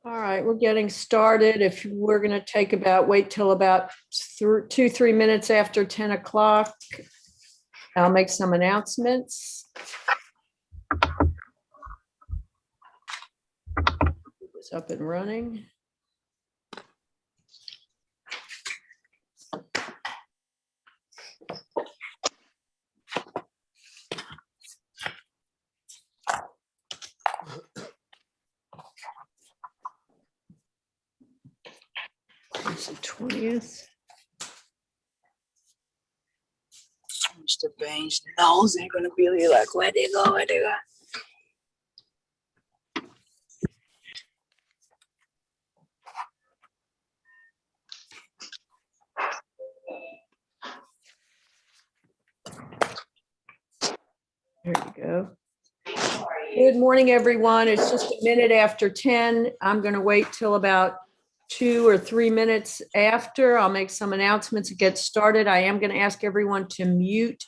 All right, we're getting started. If we're going to wait till about 2-3 minutes after 10 o'clock, I'll make some announcements. It's up and running. It's the 20th. Mr. Baines' nose ain't gonna be like, where they go, where they go. There you go. Good morning, everyone. It's just a minute after 10. I'm going to wait till about 2 or 3 minutes after. I'll make some announcements and get started. I am going to ask everyone to mute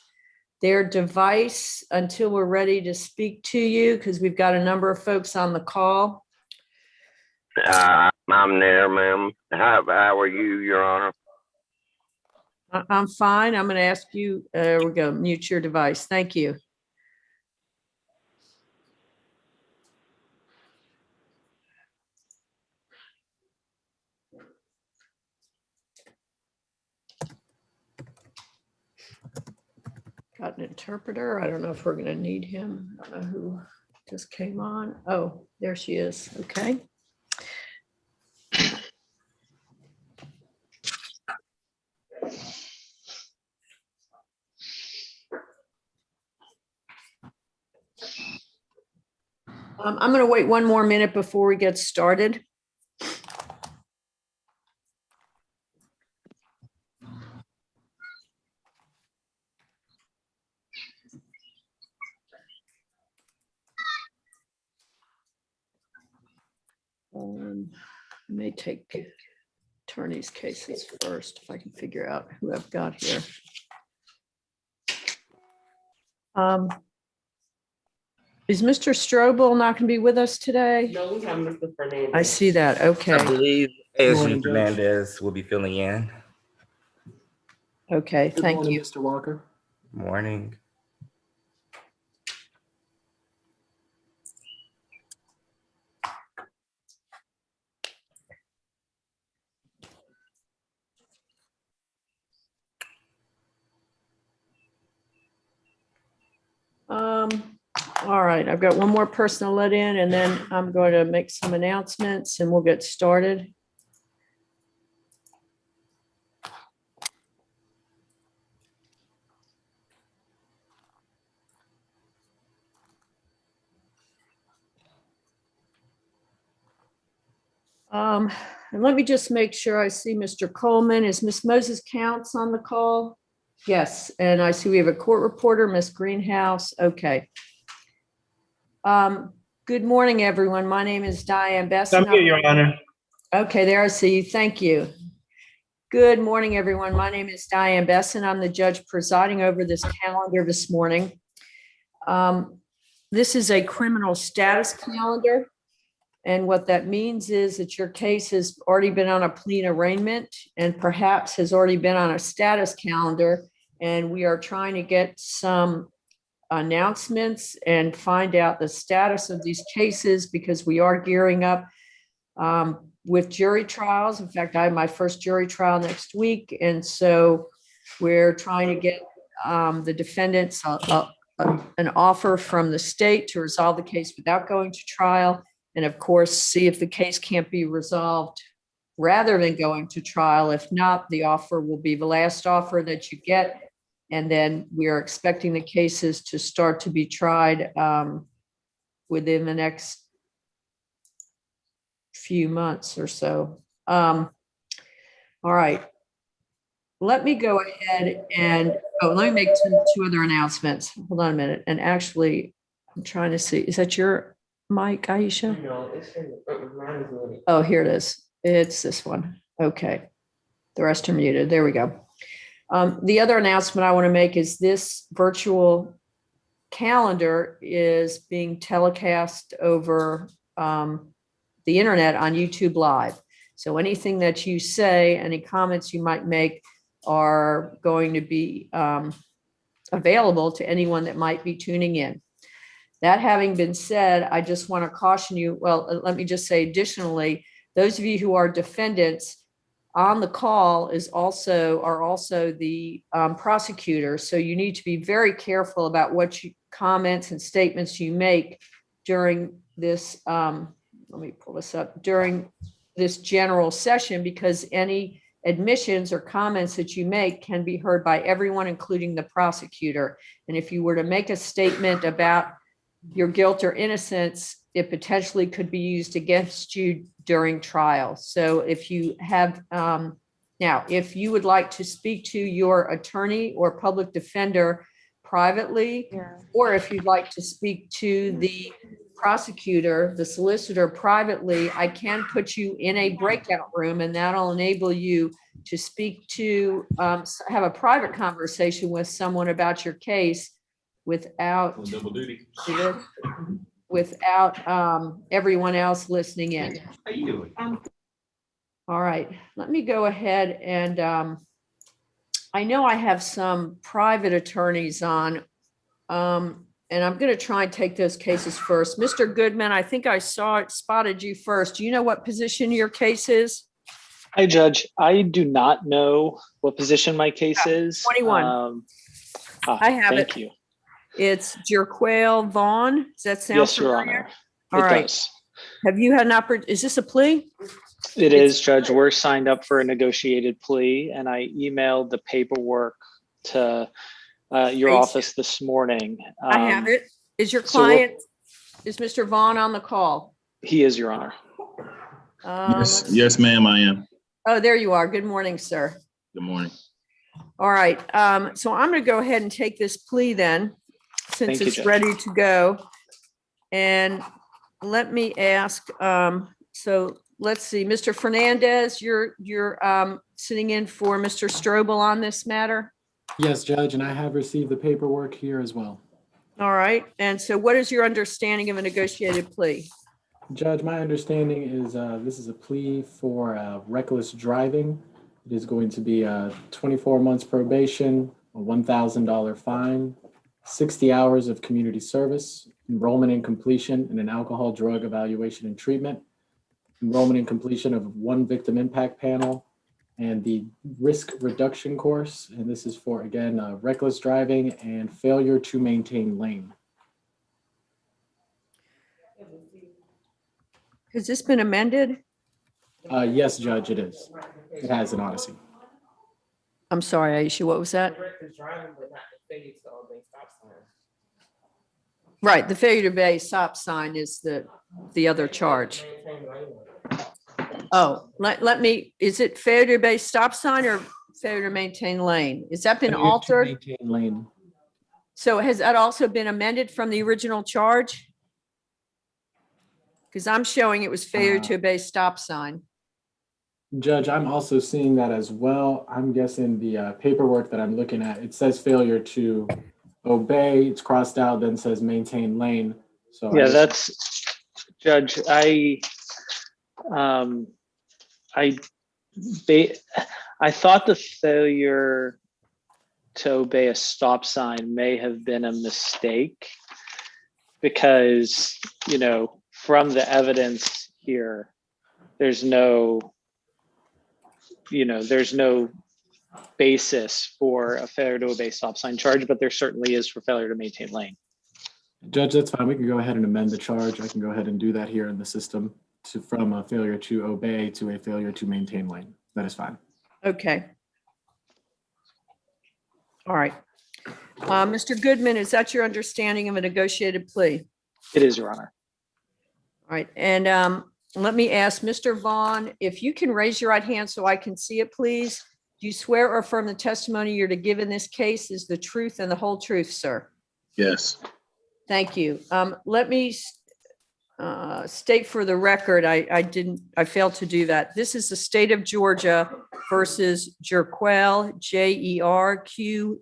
their device until we're ready to speak to you, because we've got a number of folks on the call. I'm there, ma'am. How are you, Your Honor? I'm fine. I'm going to ask you, there we go, mute your device. Thank you. Got an interpreter. I don't know if we're going to need him. I don't know who just came on. Oh, there she is. Okay. I'm going to wait 1 more minute before we get started. I may take attorney's cases first if I can figure out who I've got here. Is Mr. Strobel not going to be with us today? No, we have Mr. Fernandez. I see that. Okay. I believe ASU Morning, Judge. Fernandez will be filling in. Okay, Good thank morning, you. Mr. Walker. Morning. All right, I've got one more person to let in, and then I'm going to make some announcements and we'll get started. And let me just make sure I see Mr. Coleman. Is Miss Moses Counts on the call? Yes, and I see we have a court reporter, Miss Greenhouse. Okay. Good morning, everyone. My name is Diane Bessen. I'm here, Your Honor. Okay, there I see you. Thank you. Good morning, everyone. My name is Diane Bessen. I'm the judge presiding over this calendar this morning. This is a criminal status calendar. And what that means is that your case has already been on a plea arraignment and perhaps has already been on a status calendar. And we are trying to get some announcements and find out the status of these cases, because we are gearing up with jury trials. In fact, I have my first jury trial next week. And so we're trying to get the defendants an offer from the state to resolve the case without going to trial. And of course, see if the case can't be resolved rather than going to trial. If not, the offer will be the last offer that you get. And then we are expecting the cases to start to be tried within the next few months or so. All right. Let me go ahead and, let me make two other announcements. Hold on a minute. And actually, I'm trying to see, is that your mic, Aisha? No, it's in mine is muted. Oh, here it is. It's this one. Okay. The rest are muted. There we go. The other announcement I want to make is this virtual calendar is being telecast over the internet on YouTube Live. So anything that you say, any comments you might make are going to be available to anyone that might be tuning in. That having been said, I just want to caution you, well, let me just say additionally, those of you who are defendants on the call are also the prosecutor. So you need to be very careful about what comments and statements you make during this, let me pull this up, during this general session, because any admissions or comments that you make can be heard by everyone, including the prosecutor. And if you were to make a statement about your guilt or innocence, it potentially could be used against you during trial. So if you have, now, if you would like to speak to your attorney or public defender privately, or if you'd like to speak to the prosecutor, the solicitor privately, I can put you in a breakout room, and that'll enable you to speak to, have a private conversation with someone about your case without Double duty. everyone else listening in. How you doing? All right, let me go ahead and I know I have some private attorneys on, and I'm going to try and take those cases first. Mr. Goodman, I think I spotted you first. Do you know what position your case is? Hi, Judge. I do not know what position my case is. 21. I have it. Thank you. It's Jerquail Vaughn. Does that sound Yes, Your familiar? Honor. All It right. does. Have you had an opportunity? Is this a plea? It is, Judge. We're signed up for a negotiated plea, and I emailed the paperwork to your Great. office this morning. I have it. Is your so we're- client, is Mr. Vaughn on the call? He is, Your Honor. Yes, ma'am, I am. Oh, there you are. Good morning, sir. Good morning. All right. So I'm going to go ahead and take this plea then, since Thank you, it's Judge. ready to go. And let me ask, so let's see, Mr. Fernandez, you're sitting in for Mr. Strobel on this matter? Yes, Judge, and I have received the paperwork here as well. All right. And so what is your understanding of a negotiated plea? Judge, my understanding is this is a plea for reckless driving. It is going to be 24 months probation, a $1,000 fine, 60 hours of community service, enrollment and completion in an alcohol drug evaluation and treatment, enrollment and completion of one victim impact panel, and the risk reduction course. And this is for, again, reckless driving and failure to maintain lane. Has this been amended? Yes, Judge, it is. It has an Odyssey. I'm sorry, Aisha, what was that? Right, the failure to obey stop sign is the other charge. Oh, let me, is it failure to obey stop sign or failure to maintain lane? Has that been Failure to altered? maintain lane. So has that also been amended from the original charge? Because I'm showing it was failure to obey stop sign. Judge, I'm also seeing that as well. I'm guessing the paperwork that I'm looking at, it says failure to obey, it's crossed out, then says maintain lane. So Yeah, I that's, Judge, I thought the failure to obey a stop sign may have been a mistake because, you know, from the evidence here, there's no basis for a failure to obey stop sign charge, but there certainly is for failure to maintain lane. Judge, that's fine. We can go ahead and amend the charge. I can go ahead and do that here in the system from a failure to obey to a failure to maintain lane. That is fine. Okay. All right. Mr. Goodman, is that your understanding of a negotiated plea? It is, Your Honor. All right, and let me ask Mr. Vaughn, if you can raise your right hand so I can see it, please. Do you swear or affirm the testimony you're to give in this case is the truth and the whole truth, sir? Yes. Thank you. state for the record, I failed to do that. This is the state of Georgia versus Jerquail, Jerquail,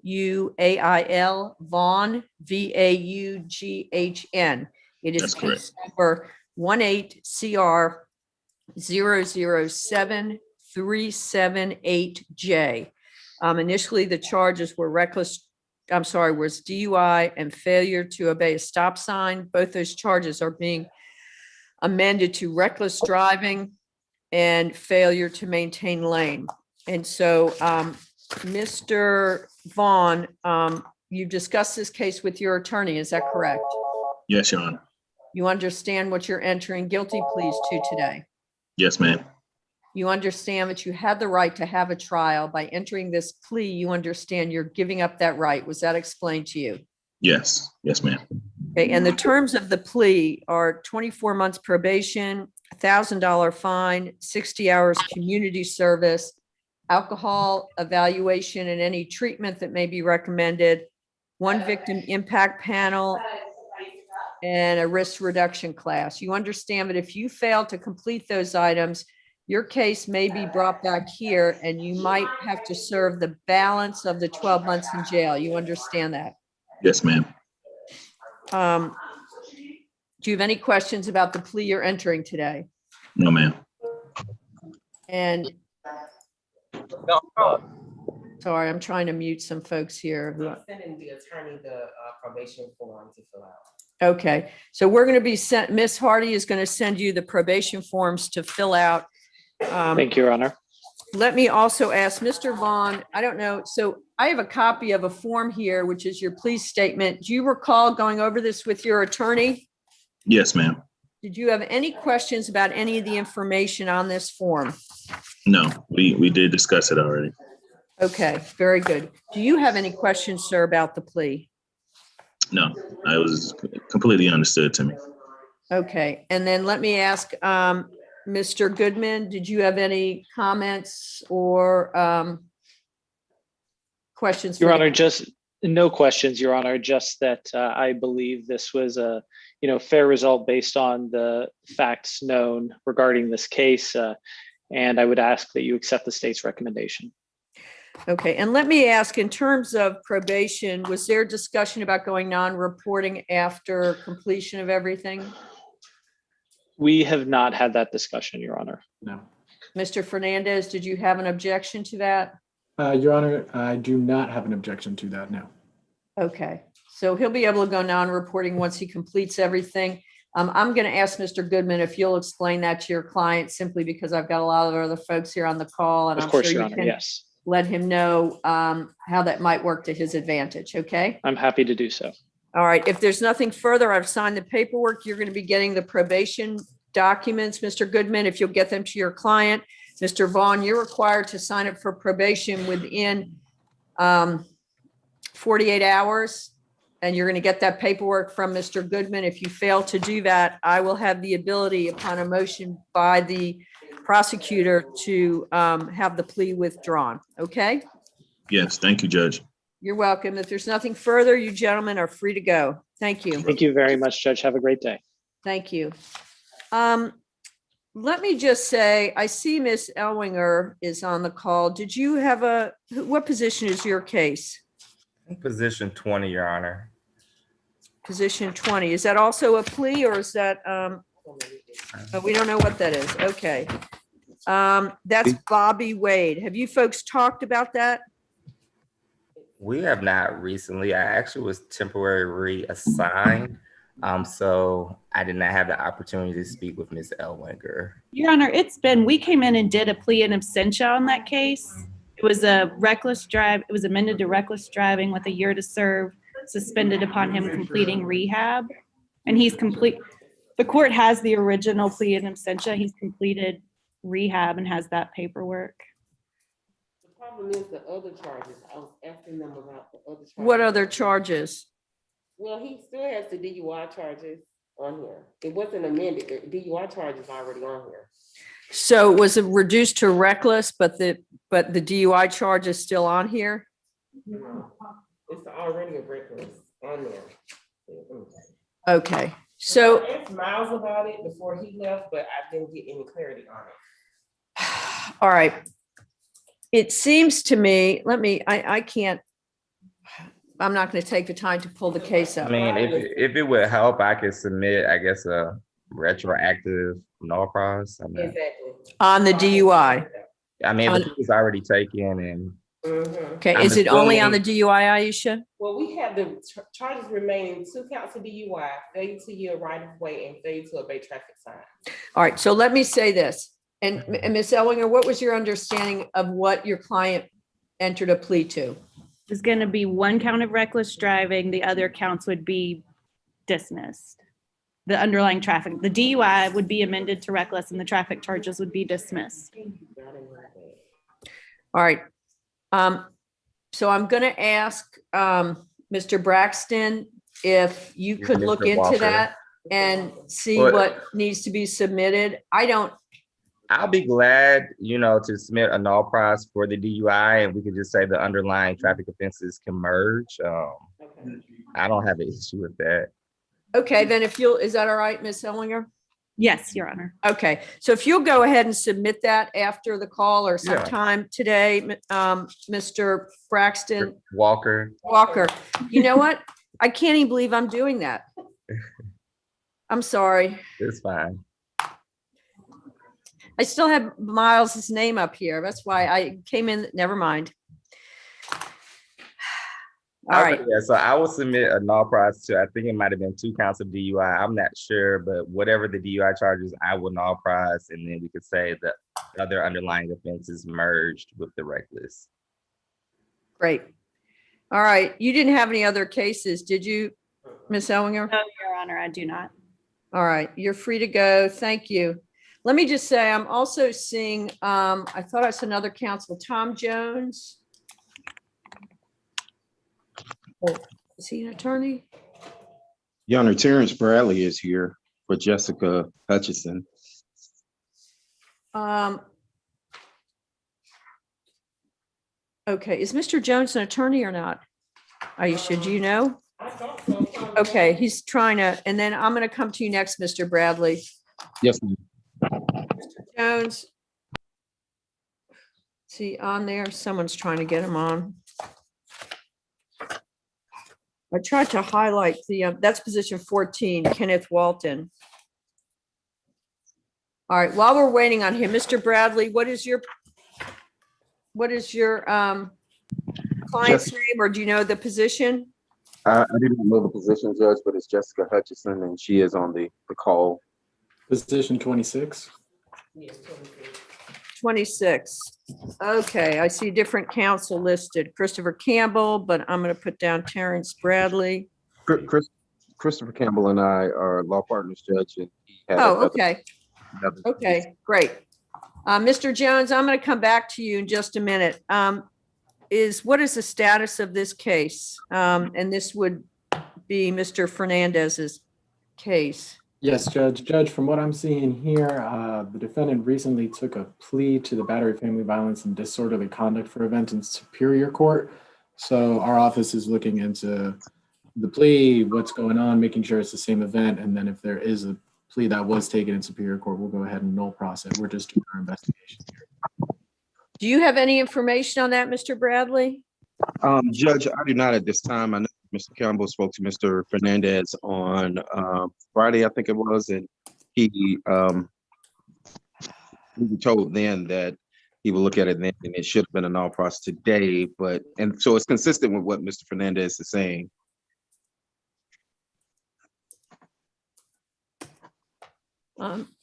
Vaughn, Vaughn. It is That's correct. case number 18-007378J. Initially, the charges were was DUI and failure to obey a stop sign. Both those charges are being amended to reckless driving and failure to maintain lane. And so, Mr. Vaughn, you discussed this case with your attorney, is that correct? Yes, Your Honor. You understand what you're entering guilty pleas to today? Yes, ma'am. You understand that you had the right to have a trial. By entering this plea, you understand you're giving up that right. Was that explained to you? Yes. Yes, ma'am. Okay, and the terms of the plea are 24 months probation, $1,000 fine, 60 hours community service, alcohol evaluation and any treatment that may be recommended, one victim impact panel, and a risk reduction class. You understand that if you fail to complete those items, your case may be brought back here and you might have to serve the balance of the 12 months in jail. You understand that? Yes, ma'am. Do you have any questions about the plea you're entering today? No, ma'am. And sorry, I'm trying to mute some folks here. Sending the attorney the probation form to fill out. Okay, so we're going to be sent, Miss Hardy is going to send you the probation forms to fill out. Thank you, Your Honor. Let me also ask Mr. Vaughn, I don't know, so I have a copy of a form here, which is your plea statement. Do you recall going over this with your attorney? Yes, ma'am. Did you have any questions about any of the information on this form? No, we did discuss it already. Okay, very good. Do you have any questions, sir, about the plea? No, I was completely understood to me. Okay, and then let me ask, Mr. Goodman, did you have any comments or questions? Your for the- Honor, just no questions, Your Honor, just that I believe this was a fair result based on the facts known regarding this case. And I would ask that you accept the state's recommendation. Okay, and let me ask, in terms of probation, was there discussion about going non-reporting after completion of everything? We have not had that discussion, Your Honor. No. Mr. Fernandez, did you have an objection to that? Your Honor, I do not have an objection to that now. Okay, so he'll be able to go non-reporting once he completes everything. I'm going to ask Mr. Goodman if you'll explain that to your client, simply because I've got a lot of other folks here on the call, and Of I'm course, sure Your you Honor, can yes. let him know how that might work to his advantage, okay? I'm happy to do so. All right, if there's nothing further, I've signed the paperwork. You're going to be getting the probation documents, Mr. Goodman, if you'll get them to your client. Mr. Vaughn, you're required to sign up for probation within 48 hours, and you're going to get that paperwork from Mr. Goodman. If you fail to do that, I will have the ability, upon a motion by the prosecutor, to have the plea withdrawn, okay? Yes, thank you, Judge. You're welcome. If there's nothing further, you gentlemen are free to go. Thank you. Thank you very much, Judge. Have a great day. Thank you. Let me just say, I see Miss Elwinger is on the call. Did you have what position is your case? Position 20, Your Honor. Position 20. Is that also a plea, or is that, we don't know what that is. Okay. That's Bobby Wade. Have you folks talked about that? We have not recently. I actually was temporarily reassigned. So I did not have the opportunity to speak with Ms. Elwinger. Your Honor, we came in and did a plea in absentia on that case. It was a reckless drive. It was amended to reckless driving with a year to serve, suspended upon him completing rehab. And the court has the original plea in absentia. He's completed rehab and has that paperwork. The problem is the other charges. I was asking them about the other charges. What other charges? Well, he still has the DUI charges on here. It wasn't amended. The DUI charge is already on here. So was it reduced to reckless, but the DUI charge is still on here? It's already a reckless on there. Okay, So, I asked Miles about it before he left, but I didn't get any clarity on it. all right. It seems to me, I can't, I'm not going to take the time to pull the case I up. mean, if it would help, I could submit, I guess, a retroactive null cross. I mean, Exactly. On the DUI. the plea is already taken and Okay, I'm is it only on the assuming- DUI, Aisha? Well, we have the charges remaining, 2 counts of DUI, failure to yield right of way, and failure to obey traffic signs. All right, so let me say this. And Ms. Ellinger, what was your understanding of what your client entered a plea to? There's going to be 1 count of reckless driving. The other counts would be dismissed. The underlying traffic, the DUI would be amended to reckless and the traffic charges would be dismissed. All right. So I'm going to ask Mr. Braxton if you could look Mr. into Walker. that and see Well- what needs to be submitted. I'll be glad, to submit a null price for the DUI and we could just say the underlying traffic offenses can merge. I don't have an issue with that. Okay, then is that all right, Ms. Ellinger? Yes, Your Honor. Okay, so if you'll go ahead and submit that after the call or Yeah. sometime today, Mr. Braxton Walker, Walker, you know what? I can't even believe I'm doing that. I'm sorry. it's fine. I still have Miles's name up here. That's why I came in, never mind. All right, Yeah, so I will submit a null price to, I think it might have been 2 counts of DUI. I'm not sure, but whatever the DUI charges, I will null price. And then we could say the other underlying offenses merged with the reckless. great. All right, you didn't have any other cases, did you, Ms. Ellinger? No, Your Honor, I do not. All right, you're free to go. Thank you. Let me just say, I'm also seeing, I thought I saw another counsel, Tom Jones. Oh, is he an attorney? Your Honor, Terrence Bradley is here for Jessica Hutchison. Okay, is Mr. Jones an attorney or not? Aisha, do you know? I thought so. Okay, he's trying to, and then I'm going to come to you next, Mr. Bradley. Yes, ma'am. Jones. See on there, someone's trying to get him on. I tried to highlight that's position 14, Kenneth Walton. All right, while we're waiting on him, Mr. Bradley, what is your client's name, or do you know the position? I didn't know the position, Judge, but it's Jessica Hutchison, and she is on the call. Position 26. Yes, 26. 26. Okay, I see different counsel listed. Christopher Campbell, but I'm going to put down Terrence Bradley. Christopher Campbell and I are law partners, Judge, and he had Oh, another- okay. another- Okay, great. Mr. Jones, I'm going to come back to you in just a minute. What is the status of this case? And this would be Mr. Fernandez's case. Yes, Judge. Judge, from what I'm seeing here, the defendant recently took a plea to the battery, family violence, and disorderly conduct for event in Superior Court. So our office is looking into the plea, what's going on, making sure it's the same event. And then if there is a plea that was taken in Superior Court, we'll go ahead and null process. We're just doing our investigation here. Do you have any information on that, Mr. Bradley? Judge, I do not at this time. I know Mr. Campbell spoke to Mr. Fernandez on Friday, I think it was, and we were told then that he will look at it then, and it should have been a null process today. And so it's consistent with what Mr. Fernandez is saying.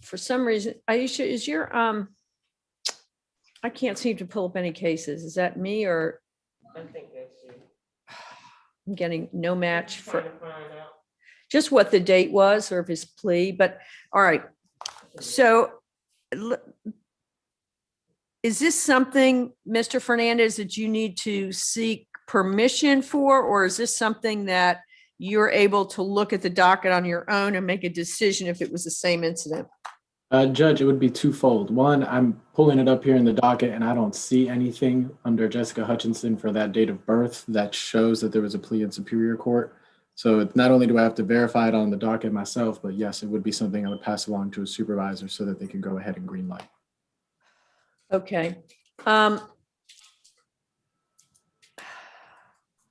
For some reason, Aisha, is your, I can't seem to pull up any cases. Is that me, or I think that's you. I'm getting no match for Trying to find out. just what the date was or if his plea, but all right. So is this something, Mr. Fernandez, that you need to seek permission for, or is this something that you're able to look at the docket on your own and make a decision if it was the same incident? Judge, it would be twofold. One, I'm pulling it up here in the docket and I don't see anything under Jessica Hutchinson for that date of birth that shows that there was a plea in Superior Court. So not only do I have to verify it on the docket myself, but yes, it would be something I would pass along to a supervisor so that they can go ahead and green light. Okay.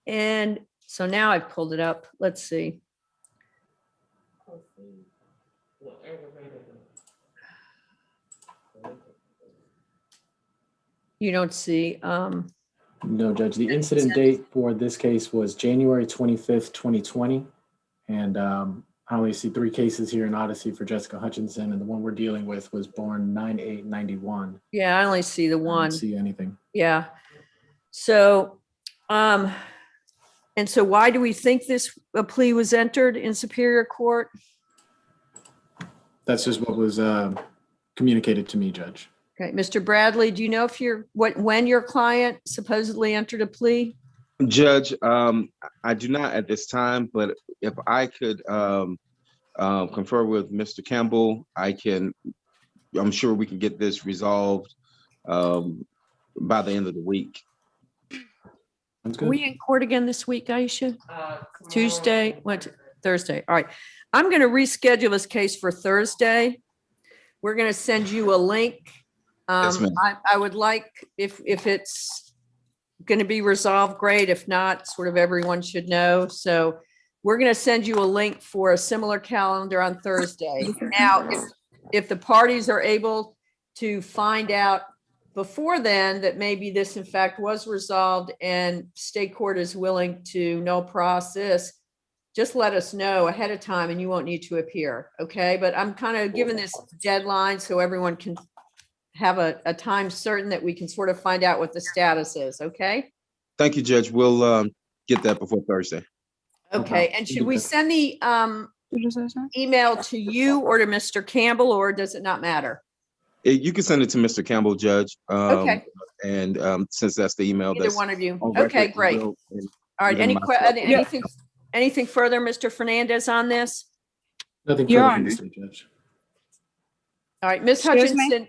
And so now I've pulled it up. Let's see. You don't see, No, Judge, the incident date for this case was January 25th, 2020. And I only see 3 cases here in Odyssey for Jessica Hutchinson, and the one we're dealing with was born 9/8/91. yeah, I only see the I don't one. see anything. Yeah. So, and so why do we think this a plea was entered in Superior Court? That's just what was communicated to me, Judge. Okay, Mr. Bradley, do you know if when your client supposedly entered a plea? Judge, I do not at this time, but if I could confer with Mr. Campbell, I'm sure we can get this resolved by the end of the week. Sounds Are good. we in court again this week, Aisha? Tuesday, Thursday. All right. I'm going to reschedule this case for Thursday. We're going to send you a link. Yes, ma'am. I would like, if it's going to be resolved, great. If not, sort of everyone should know. So we're going to send you a link for a similar calendar on Thursday. Now, if the parties are able to find out before then that maybe this in fact was resolved and state court is willing to no process, just let us know ahead of time and you won't need to appear, okay? But I'm kind of giving this deadline so everyone can have a time certain that we can sort of find out what the status is, okay? Thank you, Judge. We'll get that before Thursday. Okay, and should we send the email to you or to Mr. Campbell, or does it not matter? You can send it to Mr. Campbell, Judge. Okay. And since that's the email Either that's one of you. on Okay, record, great. we'll- All right, even myself. anything further, Mr. Fernandez, on this? Nothing Your further Honor. to say, Judge. All right, Ms. Excuse me? Hutchinson,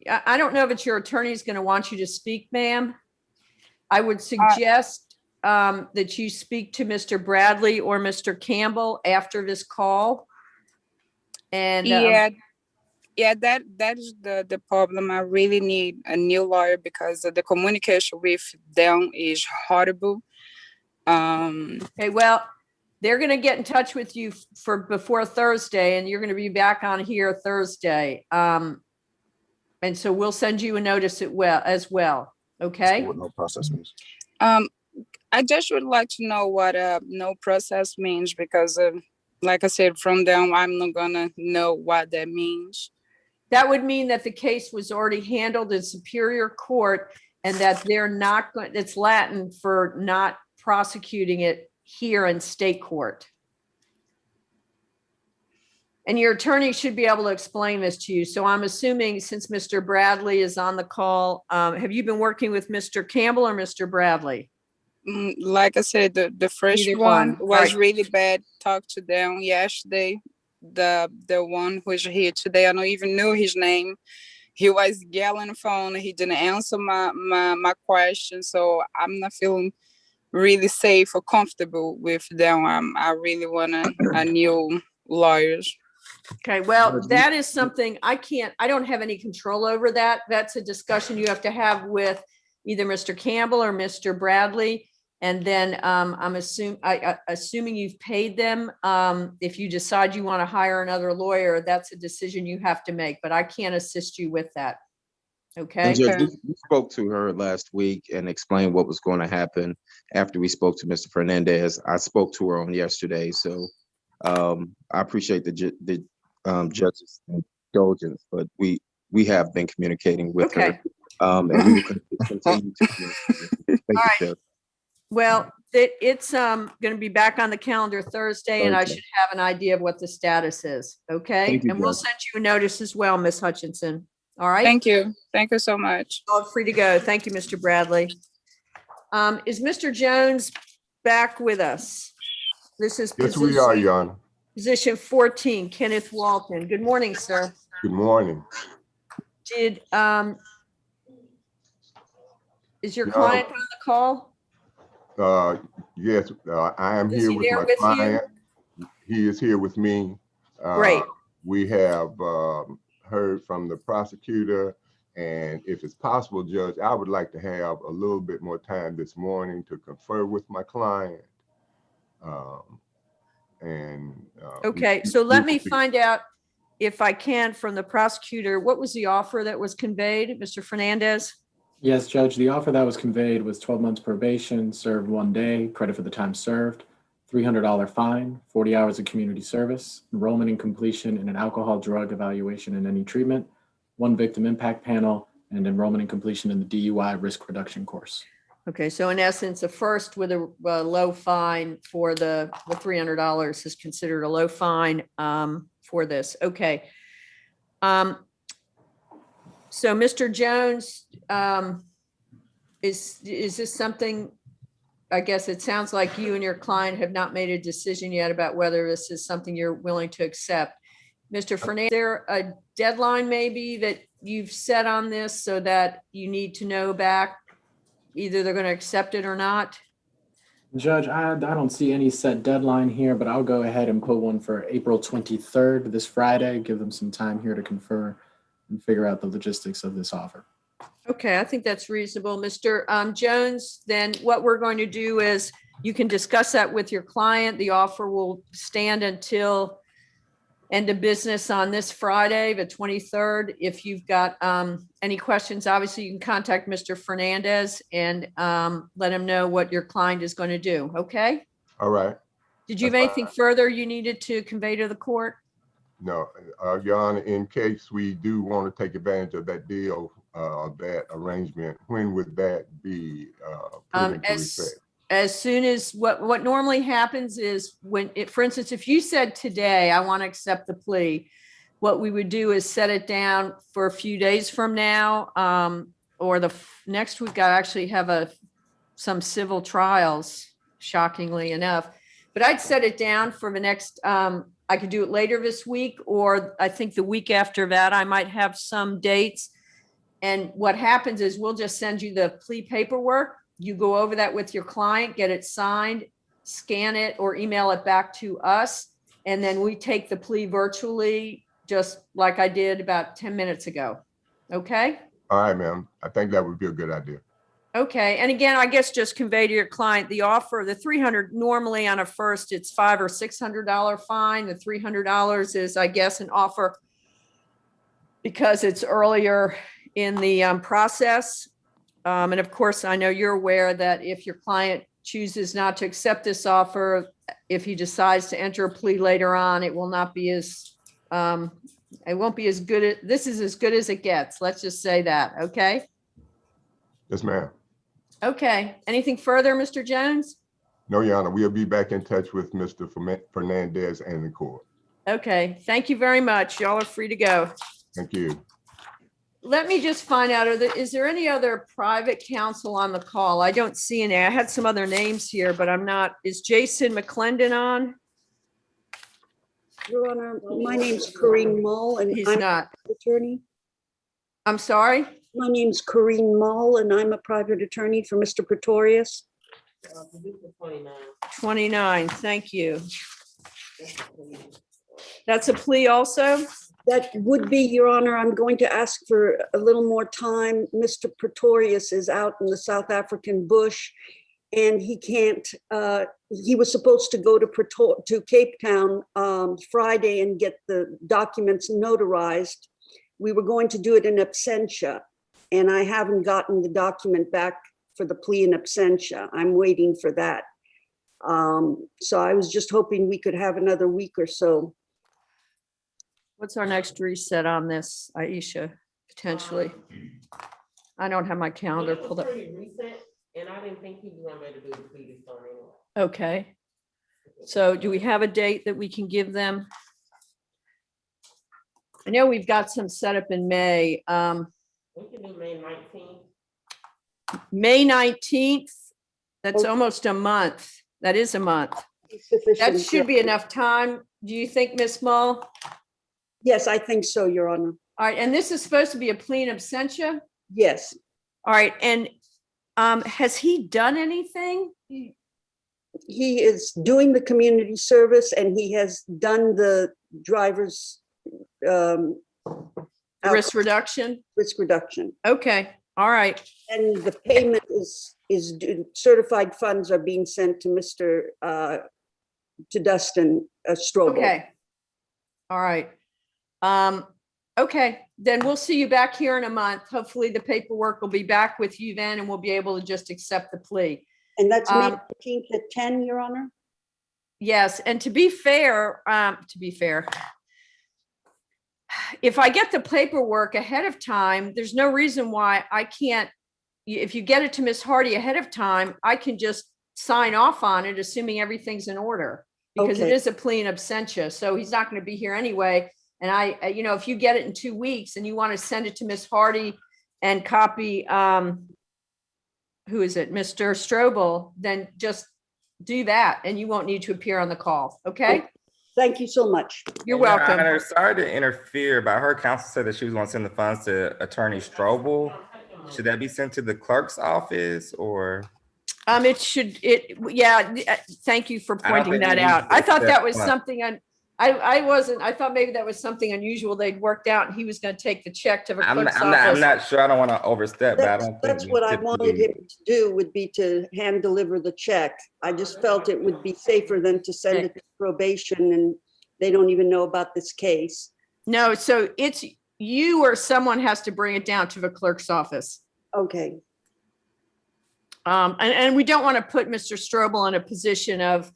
I don't know if your attorney is going to want you to speak, ma'am. I would suggest that you speak to Mr. Bradley or Mr. Campbell after this call. And Yeah, that is the problem. I really need a new lawyer because the communication with them is horrible. okay, well, they're going to get in touch with you for before Thursday, and you're going to be back on here Thursday. And so we'll send you a notice as well. Okay. No process means. I just would like to know what no process means because, like I said, from them, I'm not gonna know what that means. That would mean that the case was already handled in Superior Court and that they're not going, it's Latin for not prosecuting it here in state court. And your attorney should be able to explain this to you. So I'm assuming since Mr. Bradley is on the call, have you been working with Mr. Campbell or Mr. Bradley? Like I said, the first Either one one. was Right. really bad. Talked to them yesterday. The one who's here today, I don't even know his name. He was yelling on the phone. He didn't answer my question. So I'm not feeling really safe or comfortable with them. I really want a new lawyers. Okay, well, that is something I don't have any control over that. That's a discussion you have to have with either Mr. Campbell or Mr. Bradley. And then I'm assuming you've paid them. If you decide you want to hire another lawyer, that's a decision you have to make, but I can't assist you with that. Okay. And Judge, we spoke to her last week and explained what was going to happen after we spoke to Mr. Fernandez. I spoke to her on yesterday, so I appreciate the judge's indulgence, but we have been communicating with her. And we will continue to communicate. Thank you, Judge. Well, it's going to be back on the calendar Thursday, and I should have an idea of what the status is. Okay. Thank you, And we'll Judge. send you a notice as well, Ms. Hutchinson. All right. Thank you so much. All free to go. Thank you, Mr. Bradley. Is Mr. Jones back with us? This is Yes, we are, Your Honor. position 14, Kenneth Walton. Good morning, sir. Good morning. Is your client on the call? Yes, I am Is here he with there my with you? client. He is here with me. Great. We have heard from the prosecutor, and if it's possible, Judge, I would like to have a little bit more time this morning to confer with my client. Okay, so let me find out if I can from the prosecutor, what was the offer that was conveyed, Mr. Fernandez? Yes, Judge, the offer that was conveyed was 12 months probation, served 1 day, credit for the time served, $300 fine, 40 hours of community service, enrollment and completion in an alcohol drug evaluation and any treatment, 1 victim impact panel, and enrollment and completion in the DUI risk reduction course. Okay, so in essence, a first with a low fine for the $300 is considered a low fine for this. Okay. So Mr. Jones, is this something, I guess it sounds like you and your client have not made a decision yet about whether this is something you're willing to accept. Mr. Fernandez, is there a deadline maybe that you've set on this so that you need to know back either they're going to accept it or not? Judge, I don't see any set deadline here, but I'll go ahead and put one for April 23rd, this Friday, give them some time here to confer and figure out the logistics of this offer. Okay, I think that's reasonable. Mr. Jones, then what we're going to do is you can discuss that with your client. The offer will stand until end of business on this Friday, the 23rd. If you've got any questions, obviously you can contact Mr. Fernandez and let him know what your client is going to do. Okay? All right. Did you have anything further you needed to convey to the court? No, Your Honor, in case we do want to take advantage of that deal, that arrangement, when would that be put into effect? As soon as what normally happens is when it, for instance, if you said today, I want to accept the plea, what we would do is set it down for a few days from now, or the next week. I actually have some civil trials, shockingly enough, but I'd set it down for the next, I could do it later this week, or I think the week after that, I might have some dates. And what happens is we'll just send you the plea paperwork. You go over that with your client, get it signed, scan it or email it back to us. And then we take the plea virtually, just like I did about 10 minutes ago. Okay? All right, ma'am. I think that would be a good idea. Okay. And again, I guess just convey to your client the offer, the $300, normally on a first, it's $500 or $600 fine. The $300 is, I guess, an offer because it's earlier in the process. And of course, I know you're aware that if your client chooses not to accept this offer, if he decides to enter a plea later on, it will not be as, it won't be as good. This is as good as it gets. Let's just say that. Okay. Yes, ma'am. Okay. Anything further, Mr. Jones? No, Your Honor, we'll be back in touch with Mr. Fernandez and the court. Okay. Thank you very much. Y'all are free to go. Thank you. Let me just find out, is there any other private counsel on the call? I don't see any. I had some other names here, but I'm not. Is Jason McClendon on? Your Honor, my name's Corrine Mull and He's I'm not. an attorney. I'm sorry? My name's Corrine Mull and I'm a private attorney for Mr. Pretorius. 29, thank you. That's a plea also? That would be, Your Honor. I'm going to ask for a little more time. Mr. Pretorius is out in the South African bush and he can't, he was supposed to go to Cape Town Friday and get the documents notarized. We were going to do it in absentia and I haven't gotten the document back for the plea in absentia. I'm waiting for that. So I was just hoping we could have another week or so. What's our next reset on this, Aisha, potentially? I don't have my calendar pulled up. And I didn't think he was gonna be able to do the plea this time anyway. Okay. So do we have a date that we can give them? I know we've got some set up in May. We can do May 19th. May 19th, that's almost a month. That is a month. That should be enough time. Do you think, Ms. Mull? Yes, I think so, Your Honor. All right, and this is supposed to be a plea in absentia? Yes. All right, and has he done anything? he is doing the community service and he has done the driver's Risk reduction? risk reduction. Okay, all right. And the payment is certified funds are being sent to to Dustin Strobel. Okay. All right. Okay, then we'll see you back here in a month. Hopefully the paperwork will be back with you then and we'll be able to just accept the plea. And that's May 15th at 10, Your Honor? Yes, and to be fair, if I get the paperwork ahead of time, there's no reason why I can't, if you get it to Miss Hardy ahead of time, I can just sign off on it, assuming everything's in order. Because it Okay. is a plea in absentia, so he's not going to be here anyway. And if you get it in 2 weeks and you want to send it to Miss Hardy and copy, who is it, Mr. Strobel, then just do that and you won't need to appear on the call, okay? Thank you so much. You're Your welcome. Honor, sorry to interfere, but her counsel said that she was going to send the funds to Attorney Strobel. Should that be sent to the clerk's office or? Thank you for I don't pointing think that we out. need to I thought that accept was funds. something, I thought maybe that was something unusual they'd worked out and he was going to take the check to the clerk's I'm office. not sure. I don't want to overstep, but I don't think. That's we what I wanted typically- him to do, would be to hand deliver the check. I just felt it would be safer than to send it to probation and they don't even know about this case. No, so it's you or someone has to bring it down to the clerk's office. Okay, And we don't want to put Mr. Strobel in a position of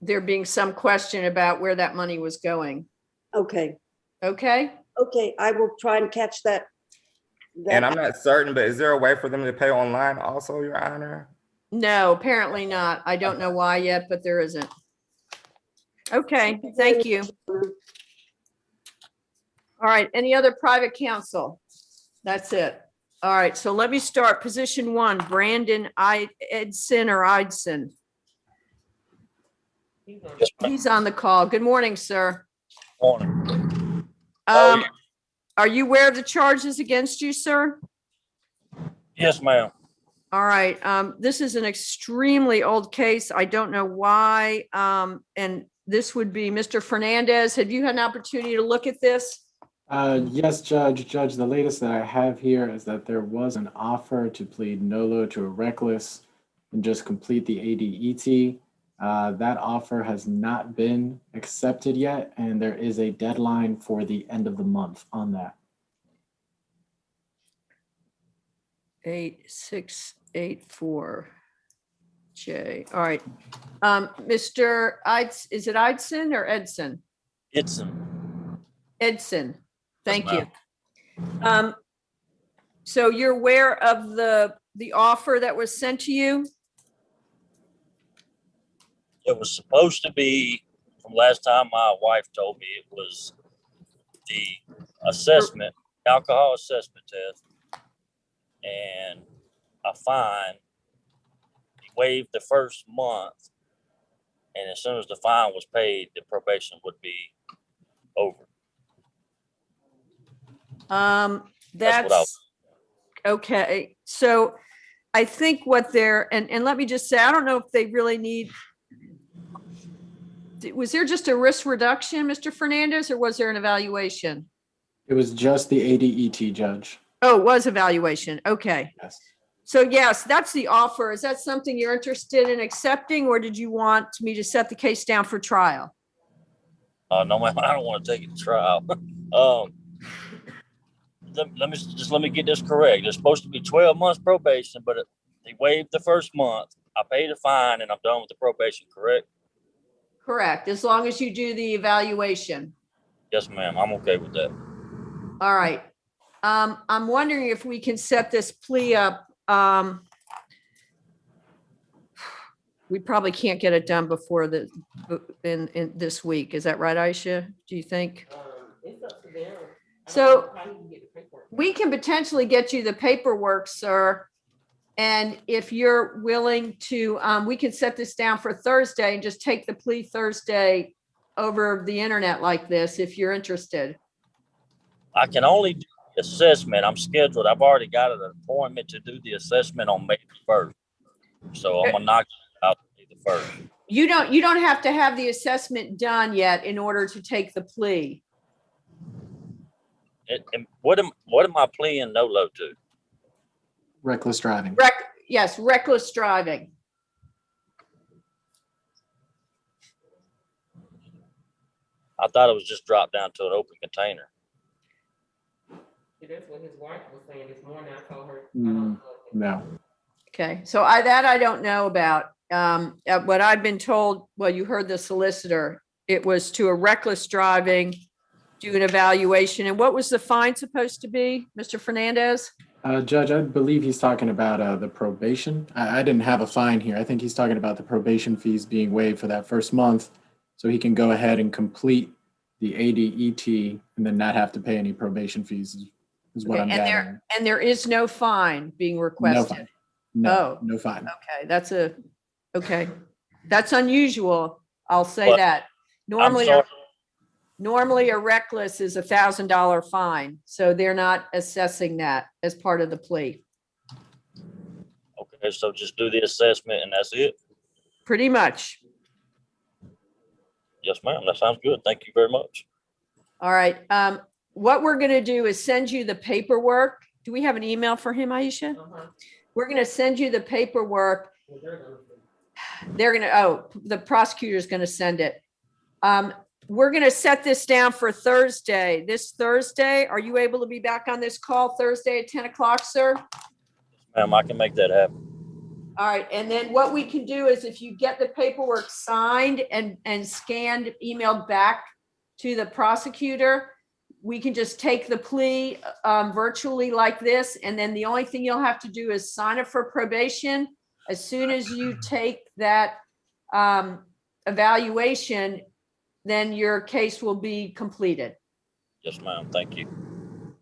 there being some question about where that money was going. okay, Okay? okay. I will try and catch that. And I'm not certain, but is there a way for them to pay online also, Your Honor? No, apparently not. I don't know why yet, but there isn't. Okay, thank you. All right, any other private counsel? That's it. All right, so let me start. Position 1, Brandon Edson or Idson. He's on the call. Good morning, sir. Morning. Are you aware of the charges against you, sir? Yes, ma'am. All right, this is an extremely old case. I don't know why. And this would be Mr. Fernandez. Have you had an opportunity to look at this? Yes, Judge. Judge, the latest that I have here is that there was an offer to plead nolo to a reckless and just complete the ADET. That offer has not been accepted yet, and there is a deadline for the end of the month on that. 8684J. All right. Mr. Idson, is it Idson or Edson? Edson. Thank you. So you're aware of the offer that was sent to you? It was supposed to be, from last time my wife told me, it was the assessment, alcohol assessment test, and a fine. He waived the first month, and as soon as the fine was paid, the probation would be over. That's okay. So I think what they're, and let me just say, I don't know if they really need, was there just a risk reduction, Mr. Fernandez, or was there an evaluation? It was just the ADET, Judge. Oh, it was evaluation. Okay. Yes. So yes, that's the offer. Is that something you're interested in accepting, or did you want me to set the case down for trial? No, ma'am, I don't want to take it to trial. Let me get this correct. It's supposed to be 12 months probation, but they waived the first month. I paid a fine and I'm done with the probation, correct? Correct, as long as you do the evaluation. Yes, ma'am. I'm okay with that. All right. I'm wondering if we can set this plea up. We probably can't get it done before in this week. Is that right, Aisha? Do you think? It's up to them. So I need to get the paperwork. we can potentially get you the paperwork, sir. And if you're willing to, we can set this down for Thursday and just take the plea Thursday over the internet like this, if you're interested. I can only do the assessment. I'm scheduled. I've already got an appointment to do the assessment on May 1st. So I'm gonna knock it out May the first. You don't have to have the assessment done yet in order to take the plea. And what am I pleading NOLO to? Reckless driving. Yes, reckless driving. I thought it was just dropped down to an open container. That's what his wife was saying this morning. I told her. No. Okay, so I don't know about. What I've been told, well, you heard the solicitor, it was to a reckless driving, do an evaluation. And what was the fine supposed to be, Mr. Fernandez? Judge, I believe he's talking about the probation. I didn't have a fine here. I think he's talking about the probation fees being waived for that first month, so he can go ahead and complete the ADET and then not have to pay any probation fees is what I'm gathering. And there is no fine being No requested. fine. No, Oh. no fine. Okay, that's unusual. I'll say But that. I'm sorry. Normally a reckless is $1,000 fine, so they're not assessing that as part of the plea. Okay, so just do the assessment and that's it? Pretty much. Yes, ma'am. That sounds good. Thank you very much. All right. What we're going to do is send you the paperwork. Do we have an email for him, Aisha? We're going to send you the paperwork. The prosecutor's going to send it. We're going to set this down for Thursday. This Thursday, are you able to be back on this call Thursday at 10 o'clock, sir? Ma'am, I can make that happen. All right. And then what we can do is if you get the paperwork signed and scanned, emailed back to the prosecutor, we can just take the plea virtually like this. And then the only thing you'll have to do is sign it for probation. As soon as you take that evaluation, then your case will be completed. Yes, ma'am. Thank you.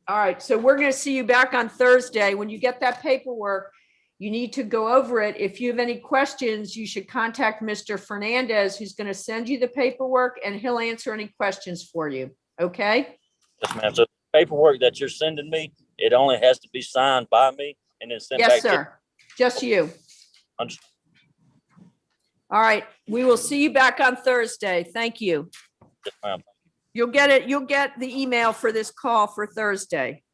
All right. So we're going to see you back on Thursday. When you get that paperwork, you need to go over it. If you have any questions, you should contact Mr. Fernandez, who's going to send you the paperwork and he'll answer any questions for you. Okay? Yes, ma'am. So the paperwork that you're sending me, it only has to be signed by me and then sent back Yes, sir. Just you. Understood. All right. We will see you back on Thursday. Thank you. Yes, ma'am. You'll get it. You'll get the email for this call for Thursday.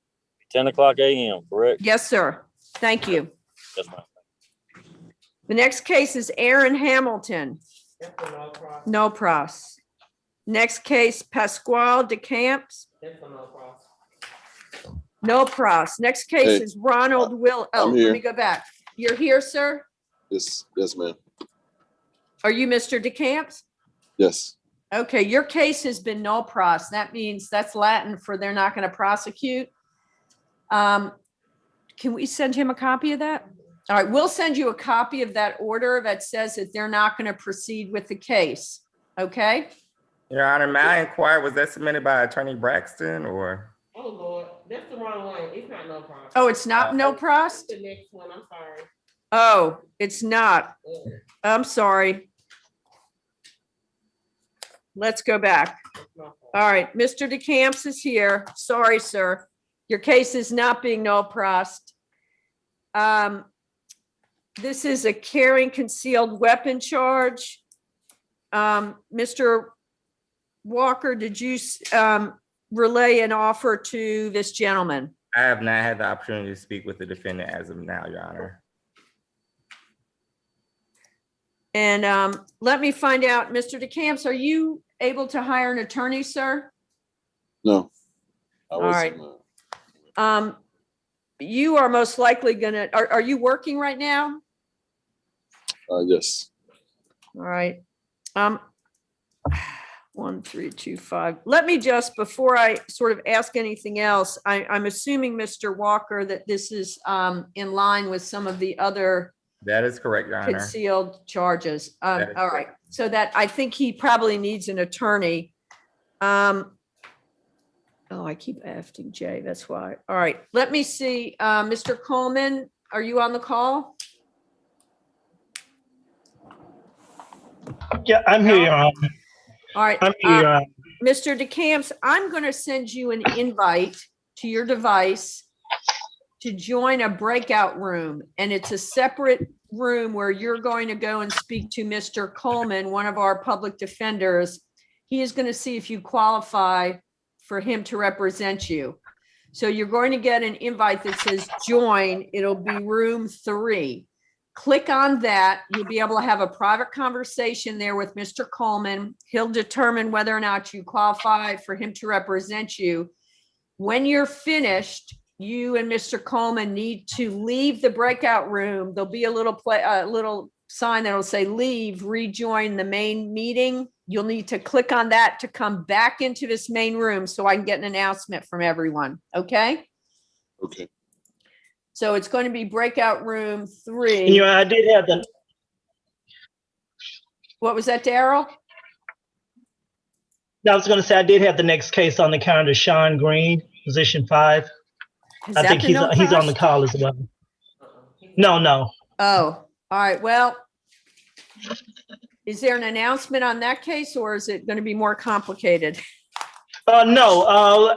10 o'clock a.m., correct? Yes, sir. Thank you. Yes, ma'am. The next case is Aaron Hamilton. No pros. Next case, Pasquale DeCamps. No pros. Next case is Ronald Will. Oh, let me go back. You're here, sir? Yes, ma'am. Are you Mr. DeCamps? Yes. Okay, your case has been no pros. That means that's Latin for they're not going to prosecute. Can we send him a copy of that? All right, we'll send you a copy of that order that says that they're not going to proceed with the case. Okay? Your Honor, may I inquire, was that submitted by Attorney Braxton or? Oh, Lord, that's the wrong one. It's not no problem. Oh, it's not no pros? The next one, I'm sorry. Oh, it's not. I'm sorry. Let's go back. All right, Mr. DeCamps is here. Sorry, sir. Your case is not being no prost. This is a carrying concealed weapon charge. Mr. Walker, did you relay an offer to this gentleman? I have not had the opportunity to speak with the defendant as of now, Your Honor. And let me find out, Mr. DeCamps, are you able to hire an attorney, sir? No. All right. You are most likely gonna, are you working right now? Yes. All right. 1, 3, 2, 5. Let me just, before I sort of ask anything else, I'm assuming, Mr. Walker, that this is in line with some of the other That is correct, Your Honor. concealed charges. All That is right. So that I think he probably needs an attorney. Oh, I keep asking Jay, that's why. All right, let me see. Mr. Coleman, are you on the call? Yeah, I'm here, Your Honor. All right. I'm here, Your Honor. Mr. DeCamps, I'm going to send you an invite to your device to join a breakout room, and it's a separate room where you're going to go and speak to Mr. Coleman, one of our public defenders. He is going to see if you qualify for him to represent you. So you're going to get an invite that says join. It'll be room 3. Click on that. You'll be able to have a private conversation there with Mr. Coleman. He'll determine whether or not you qualify for him to represent you. When you're finished, you and Mr. Coleman need to leave the breakout room. There'll be a little sign that'll say leave, rejoin the main meeting. You'll need to click on that to come back into this main room so I can get an announcement from everyone. Okay? Okay. So it's going to be breakout room 3. And I did have the. What was that, Daryl? I was going to say I did have the next case on the calendar, Sean Green, position 5. Is I that think the he's no on press? the call as well. No. Oh, all right. Well, is there an announcement on that case, or is it going to be more complicated? No,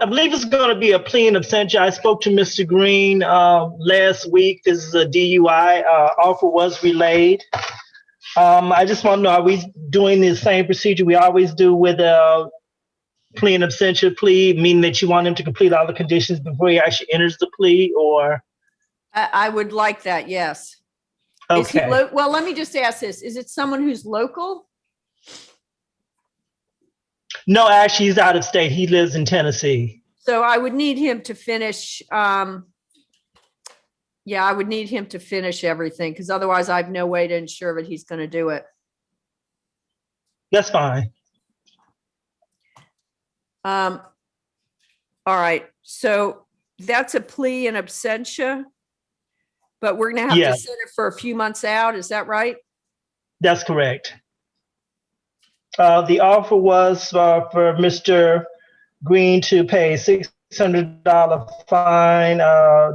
I believe it's going to be a plea in absentia. I spoke to Mr. Green last week. This is a DUI. Offer was relayed. I just want to know, are we doing the same procedure we always do with a plea in absentia plea, meaning that you want him to complete all the conditions before he actually enters the plea, or? I would like that, yes. Is he Okay. well, let me just ask this. Is it someone who's local? No, actually, he's out of state. He lives in Tennessee. So I would need him to finish. Yeah, I would need him to finish everything because otherwise I have no way to ensure that he's going to do it. That's fine. All right. So that's a plea in absentia, but we're going to have to set it for a few months out. Is that right? That's correct. The offer was for Mr. Green to pay $600 fine,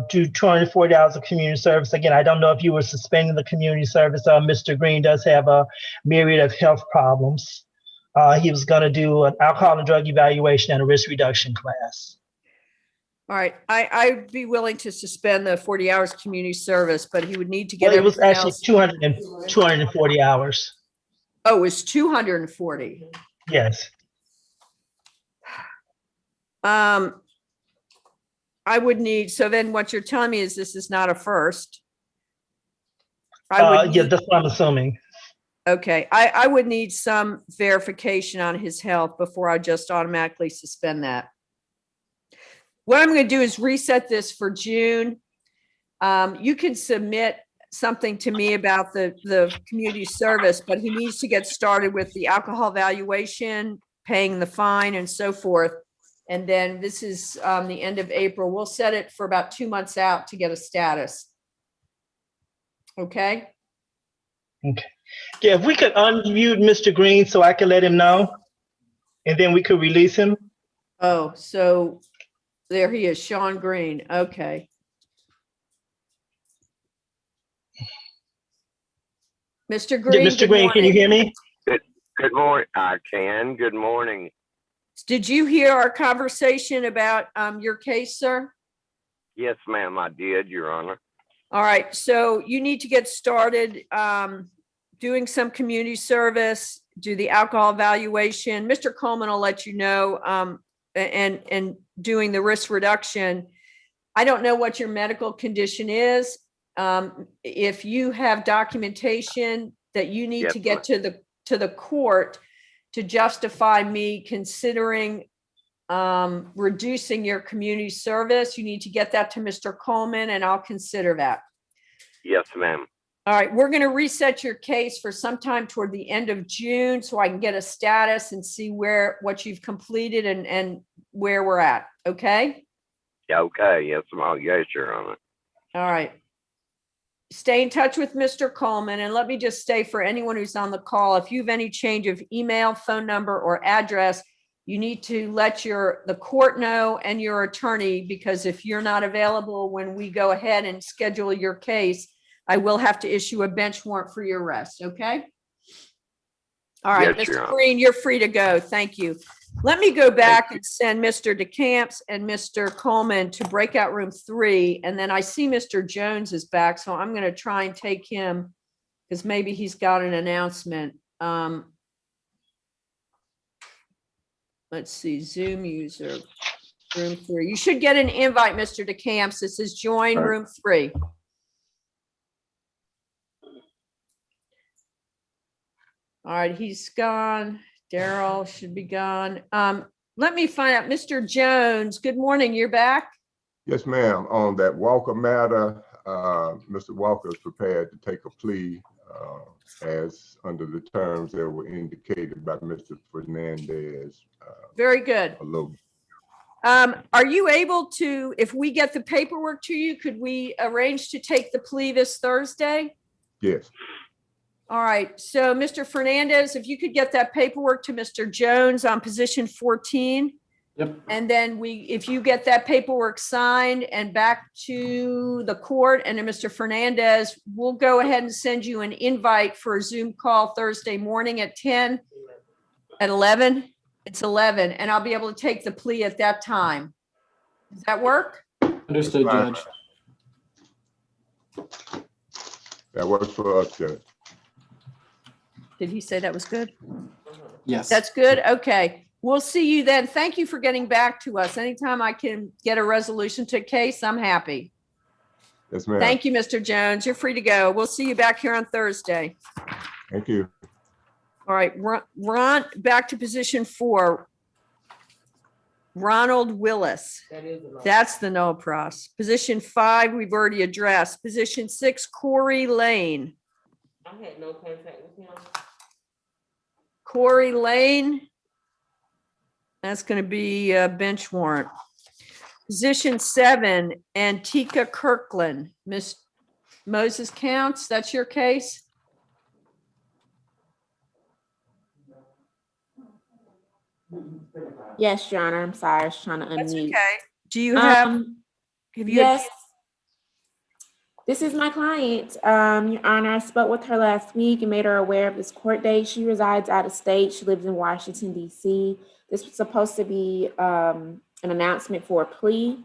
do 240 hours of community service. Again, I don't know if you were suspending the community service. Mr. Green does have a myriad of health problems. He was going to do an alcohol and drug evaluation and a risk reduction class. All right. I'd be willing to suspend the 40 hours community service, but he would need to get Well, it was everything actually else. 240 hours. Oh, it's 240. Yes. I would need, so then what you're telling me is this is not a first. Yeah, that's what I'm assuming. Okay, I would need some verification on his health before I just automatically suspend that. What I'm going to do is reset this for June. You can submit something to me about the community service, but he needs to get started with the alcohol valuation, paying the fine and so forth. And then this is the end of April. We'll set it for about 2 months out to get a status. Okay? Okay. Yeah, if we could unmute Mr. Green so I can let him know, and then we could release him. Oh, so there he is, Sean Green. Okay. Mr. Green. Yeah, Mr. Green, can you hear me? Good morning. I can. Good morning. Did you hear our conversation about your case, sir? Yes, ma'am, I did, Your Honor. All right, so you need to get started doing some community service, do the alcohol evaluation. Mr. Coleman will let you know, and doing the risk reduction. I don't know what your medical condition is. If you have documentation that you need to get to the court to justify me considering reducing your community service, you need to get that to Mr. Coleman and I'll consider that. Yes, ma'am. All right, we're going to reset your case for sometime toward the end of June so I can get a status and see what you've completed and where we're at. Okay? Okay. Yes, ma'am. Yes, Your Honor. All right. Stay in touch with Mr. Coleman, and let me just say for anyone who's on the call, if you have any change of email, phone number, or address, you need to let the court know and your attorney, because if you're not available when we go ahead and schedule your case, I will have to issue a bench warrant for your arrest. Okay? All right, Yes, Your Mr. Honor. Green, you're free to go. Thank you. Let me go back and send Mr. DeCamps and Mr. Coleman to breakout room 3. And then I see Mr. Jones is back, so I'm going to try and take him because maybe he's got an announcement. Let's see, Zoom user, room 3. You should get an invite, Mr. DeCamps. This is join All right. room 3. All right, he's gone. Daryl should be gone. Let me find out, Mr. Jones, good morning, you're back? Yes, ma'am. On that Walker matter, Mr. Walker is prepared to take a plea as under the terms that were indicated by Mr. Fernandez. Very good. A little. Are you able to, if we get the paperwork to you, could we arrange to take the plea this Thursday? Yes. All right, so Mr. Fernandez, if you could get that paperwork to Mr. Jones on position 14. Yep. And then if you get that paperwork signed and back to the court and to Mr. Fernandez, we'll go ahead and send you an invite for a Zoom call Thursday morning at 10, at 11. It's 11, and I'll be able to take the plea at that time. Does that work? Understood, Fine. Judge. That works for us, Judge. Did he say that was good? Yes. That's good. Okay. We'll see you then. Thank you for getting back to us. Anytime I can get a resolution to a case, I'm happy. Yes, ma'am. Thank you, Mr. Jones. You're free to go. We'll see you back here on Thursday. Thank you. All right, Ron, back to position 4. Ronald Willis. That is a no. That's the no pros. Position 5, we've already addressed. Position 6, Corey Lane. I had no contact with him. Corey Lane. That's going to be a bench warrant. Position 7, Antika Kirkland. Miss Moses Counts, that's your case? Yes, Your Honor. I'm sorry. I was trying to unmute. That's okay. Do you have you Yes. This is my client. Your Honor, I spoke with her last week and made her aware of this court date. She resides out of state. She lives in Washington, D.C. This was supposed to be an announcement for a plea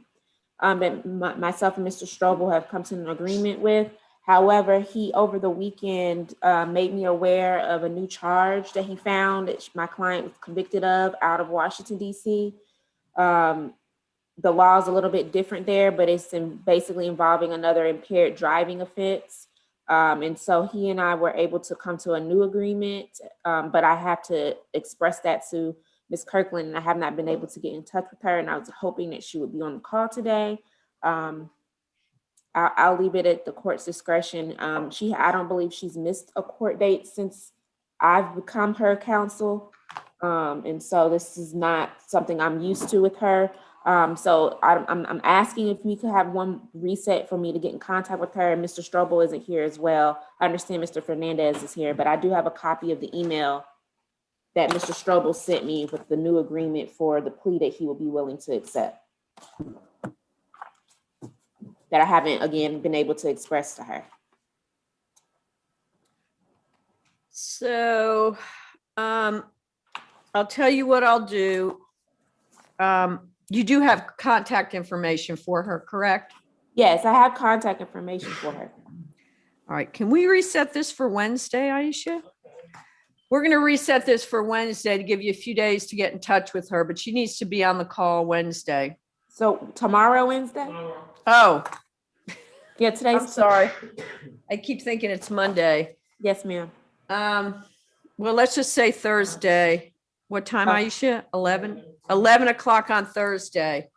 that myself and Mr. Strobel have come to an agreement with. However, he, over the weekend, made me aware of a new charge that he found that my client was convicted of out of Washington, D.C. The law is a little bit different there, but it's basically involving another impaired driving offense. And so he and I were able to come to a new agreement, but I have to express that to Ms. Kirkland, and I have not been able to get in touch with her, and I was hoping that she would be on the call today. I'll leave it at the court's discretion. I don't believe she's missed a court date since I've become her counsel. And so this is not something I'm used to with her. So I'm asking if we could have one reset for me to get in contact with her. And Mr. Strobel isn't here as well. I understand Mr. Fernandez is here, but I do have a copy of the email that Mr. Strobel sent me with the new agreement for the plea that he will be willing to accept, that I haven't, again, been able to express to her. So I'll tell you what I'll do. You do have contact information for her, correct? Yes, I have contact information for her. All right, can we reset this for Wednesday, Aisha? We're going to reset this for Wednesday to give you a few days to get in touch with her, but she needs to be on the call Wednesday. So tomorrow, Wednesday? Oh. Yeah, today's. I'm sorry. I keep thinking it's Monday. Yes, ma'am. Well, let's just say Thursday. What time, Aisha? 11? 11 o'clock on Thursday.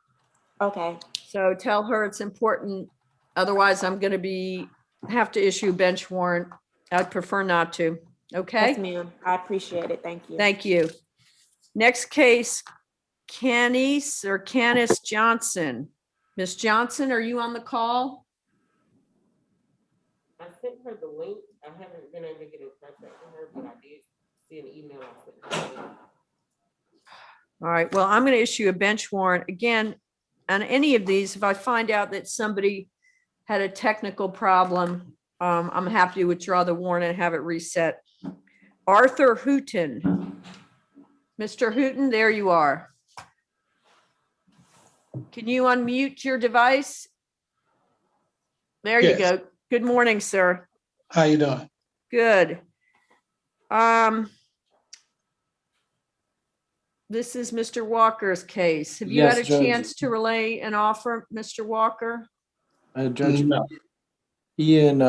Okay. So tell her it's important. Otherwise, I'm going to have to issue a bench warrant. I'd prefer not to. Okay? Yes, ma'am. I appreciate it. Thank you. Thank you. Next case, Canis Johnson. Miss Johnson, are you on the call? I sent her the link. I haven't been able to get in contact with her, but I did see an email I sent her. All right, well, I'm going to issue a bench warrant. Again, on any of these, if I find out that somebody had a technical problem, I'm happy to withdraw the warrant and have it reset. Arthur Hooton. Mr. Hooton, there you are. Can you unmute your device? There you Yes. go. Good morning, sir. How you doing? Good. This is Mr. Walker's case. Have you had Yes, a Judge. chance to relay an offer, Mr. Walker? Judge, No. Ian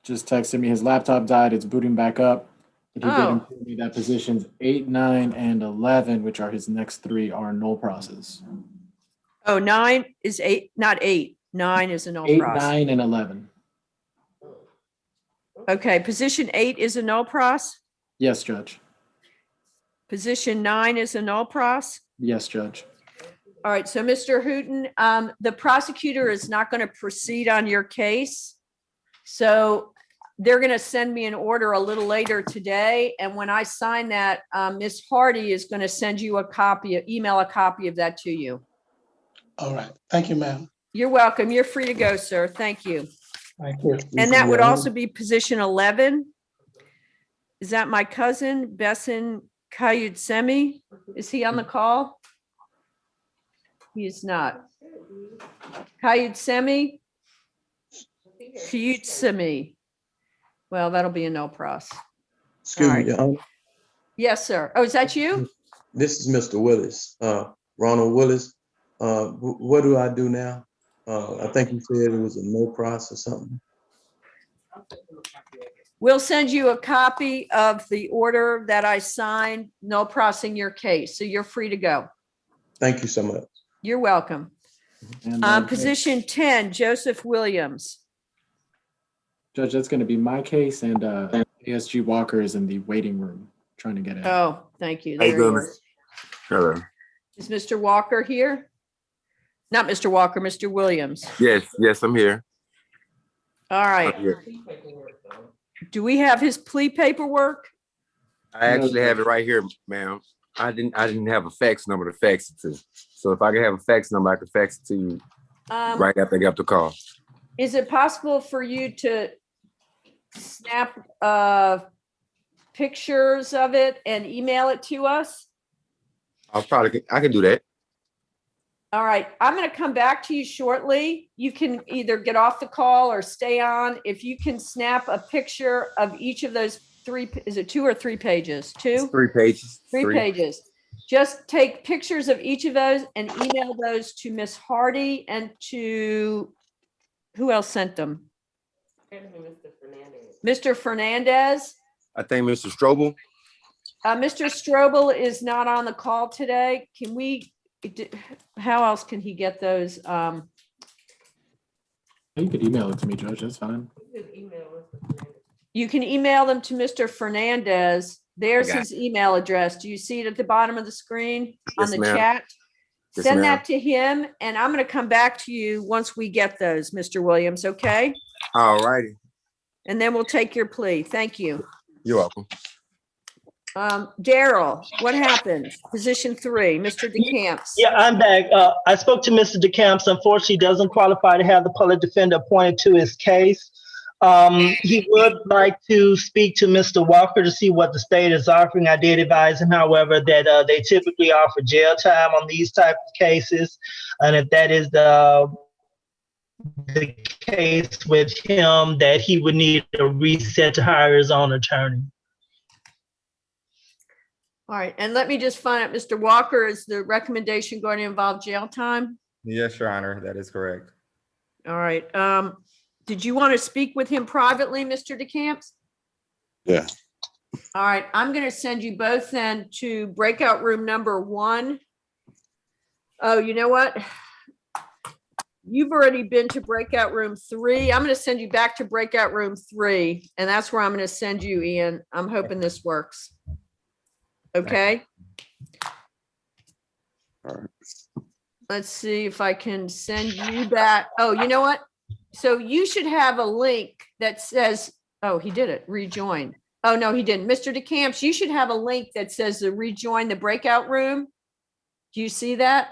just texted me his laptop died. It's booting back up. And he did Oh. inform me that positions 8, 9, and 11, which are his next 3, are null process. Oh, 9 is 8, not 8. 9 is a null 8, process. 9, and 11. Okay, position 8 is a null process. Yes, Judge. Position 9 is a null process. Yes, Judge. All right, so Mr. Hooton, the prosecutor is not going to proceed on your case. So they're going to send me an order a little later today. And when I sign that, Ms. Hardy is going to send you email a copy of that to you. All right. Thank you, ma'am. You're welcome. You're free to go, sir. Thank you. Thank you. And that would also be position 11. Is that my cousin, Bessen Kayutsemi? Is he on the call? He is not. Kayutsemi? Kayutsemi. Well, that'll be a no pros. Excuse All me, right. Your Honor. Yes, sir. Oh, is that you? This is Mr. Willis, Ronald Willis. What do I do now? I think you said it was a no price or something. We'll send you a copy of the order that I signed, no processing your case. So you're free to go. Thank you so much. You're welcome. And, Position 10, Joseph Williams. Judge, that's going to be my case, and ASG Walker is in the waiting room trying to get in. Oh, thank you. How you There he doing? is. Hello. Is Mr. Walker here? Not Mr. Walker, Mr. Williams. Yes, I'm here. All right. I'm here. Do we have his plea paperwork? I actually have it right here, ma'am. I didn't have a fax number to fax it to. So if I could have a fax number, I could fax it to you right after I get off the call. Is it possible for you to snap pictures of it and email it to us? I can do that. All right, I'm going to come back to you shortly. You can either get off the call or stay on. If you can snap a picture of each of those 3, is it 2 or 3 pages? 2? It's 3 pages. 3 pages. Just take pictures of each of those and email those to Miss Hardy and to, who else sent them? Mr. Fernandez. I think Mr. Strobel. Mr. Strobel is not on the call today. Can we, how else can he get those? You could email it to me, Judge. That's fine. You can email them to Mr. Fernandez. There's Okay. his email address. Do you see it at the bottom of the screen on Yes, the ma'am. chat? Yes, Send ma'am. that to him, and I'm going to come back to you once we get those, Mr. Williams, okay? All righty. And then we'll take your plea. Thank you. You're welcome. Daryl, what happened? Position 3, Mr. DeCamps. Yeah, I'm back. I spoke to Mr. DeCamps. Unfortunately, he doesn't qualify to have the public defender appointed to his case. He would like to speak to Mr. Walker to see what the state is offering. I did advise him, however, that they typically offer jail time on these type of cases. And if that is the case with him, that he would need a reset to hire his own attorney. All right, and let me just find out, Mr. Walker, is the recommendation going to involve jail time? Yes, Your Honor, that is correct. All right, did you want to speak with him privately, Mr. DeCamps? Yeah. All right, I'm going to send you both then to breakout room number 1. Oh, you know what? You've already been to breakout room 3. I'm going to send you back to breakout room 3, and that's where I'm going to send you, Ian. I'm hoping this works. Okay. All right. Let's see if I can send you back. Oh, you know what? So you should have a link that says, oh, he did it, rejoin. Oh, no, he didn't. Mr. DeCamps, you should have a link that says to rejoin the breakout room. Do you see that?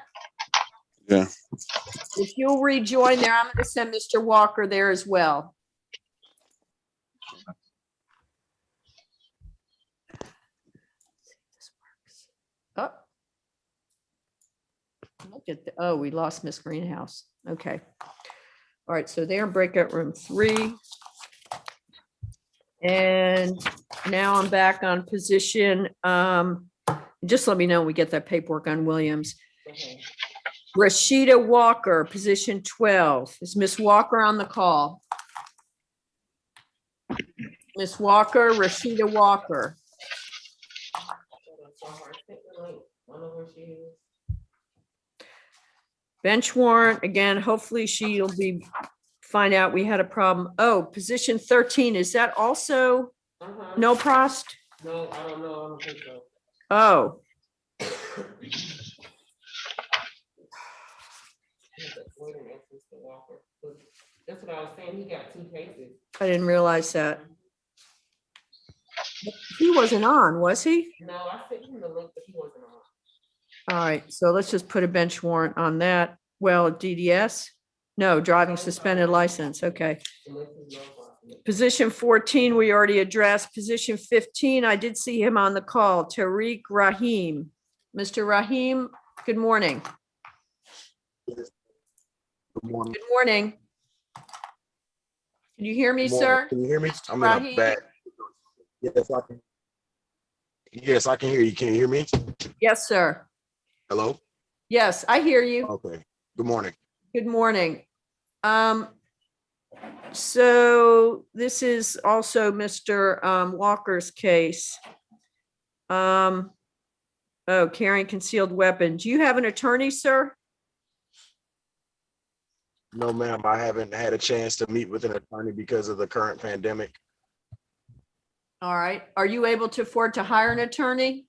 Yeah. If you'll rejoin there, I'm going to send Mr. Walker there as well. Oh. Look at the, oh, we lost Miss Greenhouse. Okay. All right, so they're in breakout room 3. And now I'm back on position. Just let me know when we get that paperwork on Williams. Rashida Walker, position 12. Is Miss Walker on the call? Miss Walker, Rashida Walker. Bench warrant, again, hopefully she'll be, find out we had a problem. Oh, position 13, is that also no prost? No, I don't know. I don't think so. Oh, That's what I was saying. He got 2 cases. I didn't realize that. He wasn't on, was he? No, I sent him the link, but he wasn't on. All right, so let's just put a bench warrant on that. Well, DDS? No, driving suspended license, okay. Position 14, we already addressed. Position 15, I did see him on the call, Tariq Rahim. Mr. Rahim, good morning. Good morning. Good morning. Can you hear me, Good morning. sir? Can you hear me? Mr. I'm in a Rahim? bad. Yes, I can. Yes, I can hear you. Can you hear me? Yes, sir. Hello? Yes, I hear you. Okay. Good morning. Good morning. So this is also Mr. Walker's case. Oh, carrying concealed weapon. Do you have an attorney, sir? No, ma'am, I haven't had a chance to meet with an attorney because of the current pandemic. All right. Are you able to afford to hire an attorney?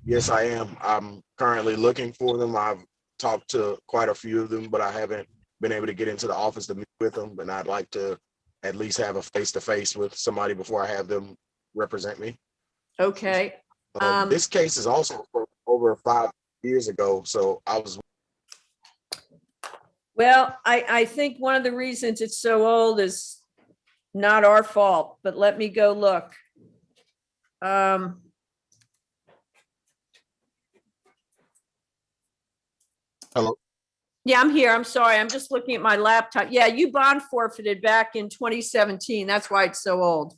Yes, I am. I'm currently looking for them. I've talked to quite a few of them, but I haven't been able to get into the office to meet with them. And I'd like to at least have a face-to-face with somebody before I have them represent me. Okay. This case is also from over 5 years ago, so I was. Well, I think one of the reasons it's so old is not our fault, but let me go look. Hello. Yeah, I'm here. I'm sorry. I'm just looking at my laptop. Yeah, you bond forfeited back in 2017. That's why it's so old.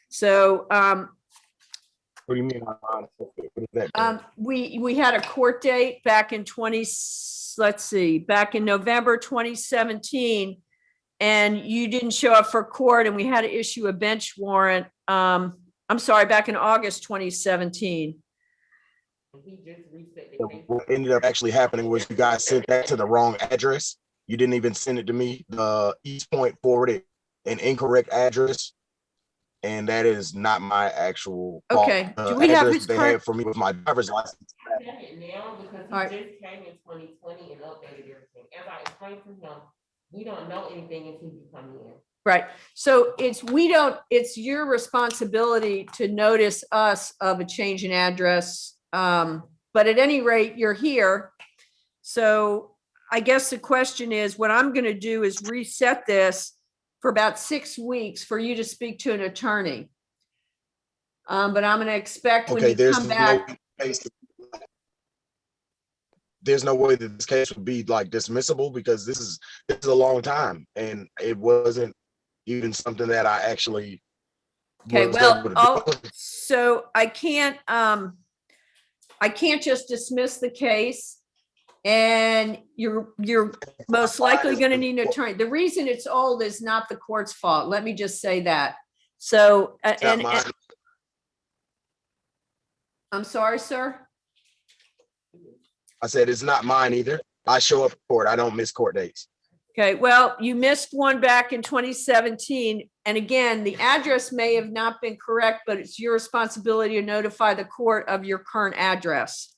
So What do you mean? What is that? we had a court date back in back in November 2017, and you didn't show up for court, and we had to issue a bench warrant. I'm sorry, back in August 2017. What ended up actually happening was you guys sent that to the wrong address. You didn't even send it to me. The East Point forwarded an incorrect address, and that is not my actual fault. Okay. The Do we have address his they current? had for me with my driver's license. Now, because All right. he just came in 2020 and updated everything. As I explained to him, we don't know anything until you come in. Right. So it's your responsibility to notice us of a change in address. But at any rate, you're here. So I guess the question is, what I'm going to do is reset this for about 6 weeks for you to speak to an attorney. But I'm going to expect when you come back. There's no way that this case would be like dismissible, because this is a long time, and it wasn't even something that I actually. Okay, was well, able to oh, do. so I can't just dismiss the case, and you're most likely going to need an attorney. The reason it's old is not the court's fault. Let me just say that. So, and I'm sorry, sir. I said, it's not mine either. I show up for court. I don't miss court dates. Okay, well, you missed one back in 2017. And again, the address may have not been correct, but it's your responsibility to notify the court of your current address.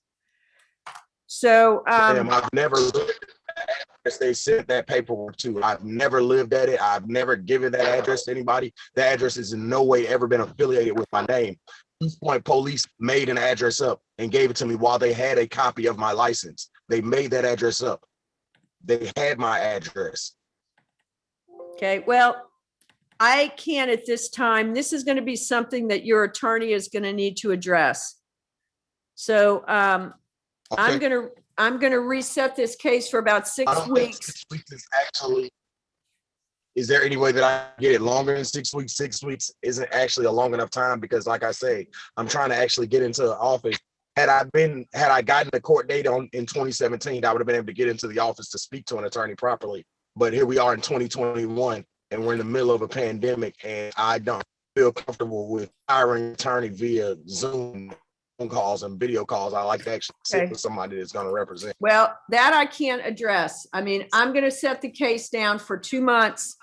So, Ma'am, I've never lived at the address they sent that paperwork to. I've never lived at it. I've never given that address to anybody. The address has in no way ever been affiliated with my name. East Point Police made an address up and gave it to me while they had a copy of my license. They made that address up. They had my address. okay, well, I can't at this time. This is going to be something that your attorney is going to need to address. So I'm going to reset this case for about 6 weeks. 6 weeks is actually, Is there any way that I can get it longer than 6 weeks? 6 weeks isn't actually a long enough time because, like I say, I'm trying to actually get into the office. Had I gotten the court date in 2017, I would have been able to get into the office to speak to an attorney properly. But here we are in 2021, and we're in the middle of a pandemic, and I don't feel comfortable with hiring an attorney via Zoom phone calls and video calls. I like to actually sit with somebody that's going to represent. Well, that I can't address. I mean, I'm going to set the case down for 2 months.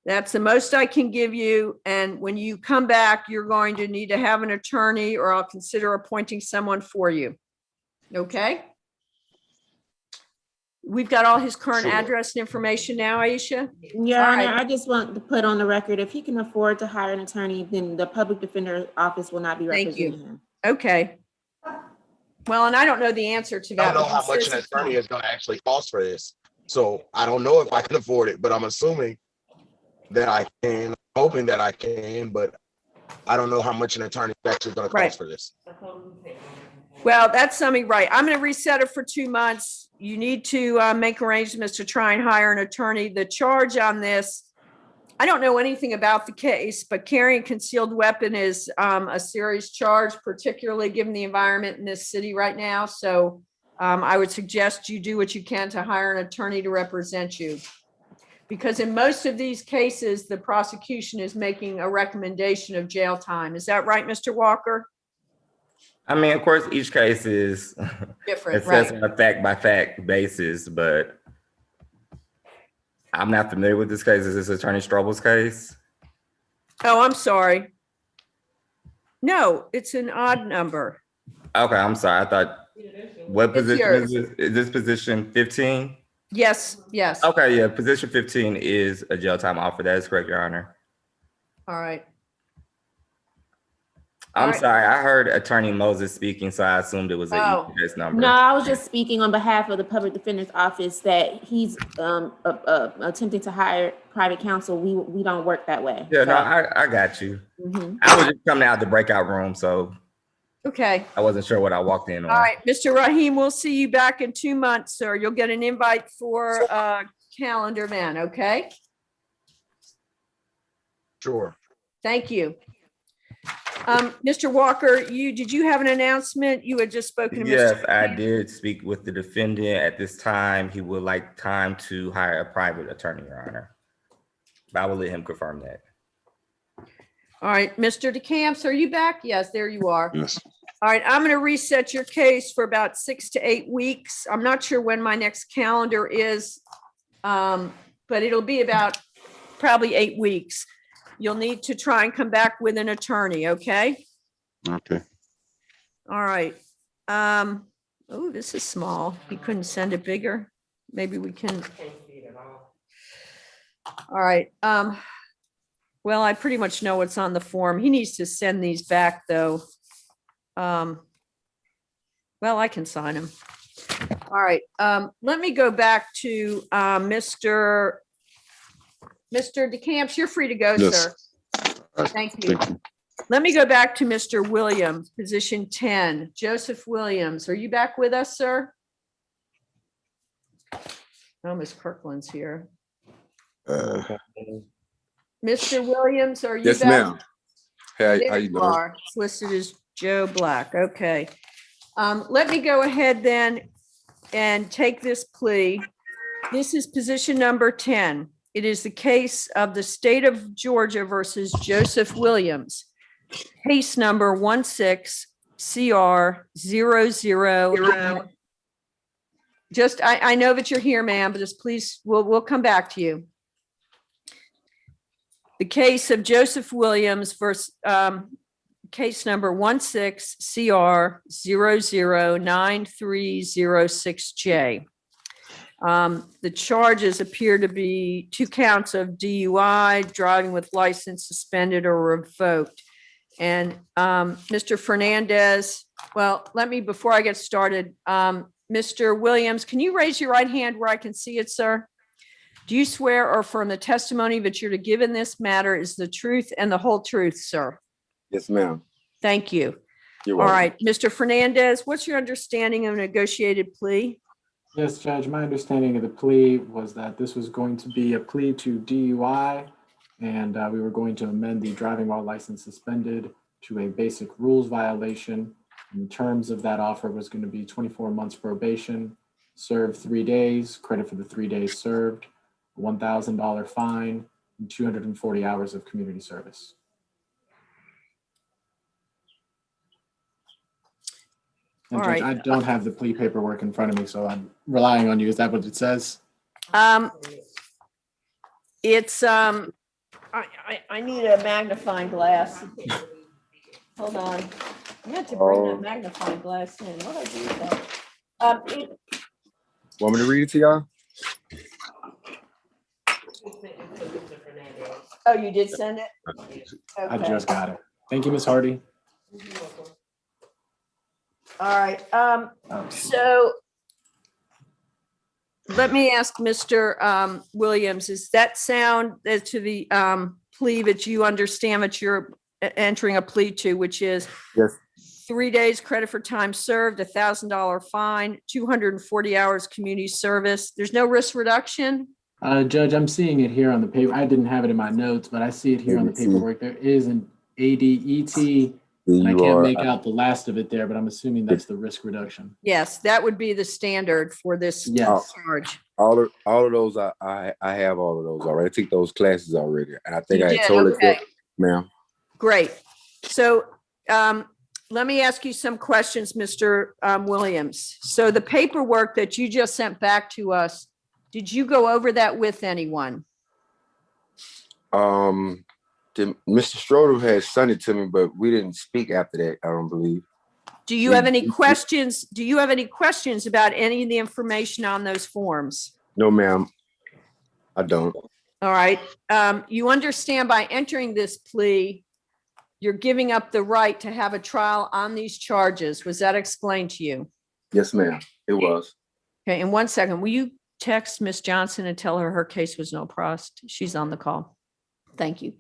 That's the most I can give you. And when you come back, you're going to need to have an attorney, or I'll consider appointing someone for you. Okay? We've got all his current address and information now, Aisha? Your All Honor, right. I just want to put on the record, if he can afford to hire an attorney, then the public defender office will not be Thank you. representing him. Okay. Well, and I don't know the answer to I that. don't know but how he much says an it's attorney fine. is going to actually cost for this. So I don't know if I can afford it, but I'm assuming that I can, hoping that I can, but I don't know how much an attorney is actually going to cost Right. for this. Well, that's something, right. I'm going to reset it for 2 months. You need to make arrangements to try and hire an attorney. The charge on this, I don't know anything about the case, but carrying a concealed weapon is a serious charge, particularly given the environment in this city right now. So I would suggest you do what you can to hire an attorney to represent you. Because in most of these cases, the prosecution is making a recommendation of jail time. Is that right, Mr. Walker? I mean, of course, each case is Different, assessed right? on a fact by fact basis, but I'm not familiar with this case. Is this Attorney Strobel's case? Oh, I'm sorry. No, it's an odd number. Okay, I'm sorry. I thought, what It's position yours. is this? Is this position 15? Yes, yes. Okay, yeah, position 15 is a jail time offer. That is correct, Your Honor. All right. I'm All right. sorry, I heard Attorney Moses speaking, so I assumed it was an Oh. EPS number. No, I was just speaking on behalf of the public defender's office that he's attempting to hire private counsel. We don't work that way. Yeah, So, no, I got you. mhm. I was just coming out the breakout room, so Okay. I wasn't sure what I walked in on. All right, Mr. Rahim, we'll see you back in 2 months, sir. You'll get an invite for calendar man, okay? Sure. Thank you. Mr. Walker, did you have an announcement? You had just spoken to Yes, Mr. I did speak with the defendant. At this time, he would like time to hire a private attorney, Your Honor. But I will let him confirm that. All right, Mr. DeCamps, are you back? Yes, there you are. Yes. All right, I'm going to reset your case for about 6 to 8 weeks. I'm not sure when my next calendar is, but it'll be about probably 8 weeks. You'll need to try and come back with an attorney, okay? Okay. All right. Oh, this is small. He couldn't send it bigger. Maybe we can. All right. Well, I pretty much know what's on the form. He needs to send these back, though. Well, I can sign them. All right. Let me go back to Mr. DeCamps. You're free to go, Yes. sir. Thank you. Thank you. Let me go back to Mr. Williams, position 10. Joseph Williams, are you back with us, sir? Oh, Ms. Kirkland's here. Mr. Williams, are you Yes, back? ma'am. Hey, There how you you doing? are. It's listed as Joe Black. Okay. Let me go ahead then and take this plea. This is position number 10. It is the case of the state of Georgia versus Joseph Williams. Case number 16CR00. Just, I know that you're here, ma'am, but just please, we'll come back to you. The case of Joseph Williams versus case number 16CR009306J. The charges appear to be 2 counts of DUI, driving with license suspended or revoked. And Mr. Fernandez, well, before I get started, Mr. Williams, can you raise your right hand where I can see it, sir? Do you swear or affirm the testimony that you're to give in this matter is the truth and the whole truth, sir? Yes, ma'am. Thank you. You're All welcome. right, Mr. Fernandez, what's your understanding of a negotiated plea? Yes, Judge, my understanding of the plea was that this was going to be a plea to DUI, and we were going to amend the driving while license suspended to a basic rules violation. In terms of that offer was going to be 24 months probation, served 3 days, credit for the 3 days served, $1,000 fine, and 240 hours of community service. And All Judge, right. I don't have the plea paperwork in front of me, so I'm relying on you. Is that what it says? It's, I need a magnifying glass. Hold on. I meant to bring that magnifying glass in. What did I do with that? Want me to read it to y'all? Oh, you did send it? I Okay. just got it. Thank you, Ms. Hardy. All right. So let me ask Mr. Williams, is that sound as to the plea that you understand that you're entering a plea to, which is Yes. 3 days credit for time served, $1,000 fine, 240 hours community service. There's no risk reduction? Judge, I'm seeing it here on the paper. I didn't have it in my notes, but I see it here on the ADT. paperwork. There is an ADET, and I can't make out the last of it there, but I'm assuming that's the risk reduction. Yes, that would be the standard for this Yes. charge. All of those, I have all of those already. I took those classes already, and I think You I did, had told okay. it, ma'am. Great. So let me ask you some questions, Mr. Williams. So the paperwork that you just sent back to us, did you go over that with anyone? Mr. Stroder had sent it to me, but we didn't speak after that. I don't believe. Do you have any questions? Do you have any questions about any of the information on those forms? No, ma'am. I don't. All right. You understand by entering this plea, you're giving up the right to have a trial on these charges. Was that explained to you? Yes, ma'am. It was. Okay, in 1 second, will you text Ms. Johnson and tell her her case was no prost? She's on the call. Thank you.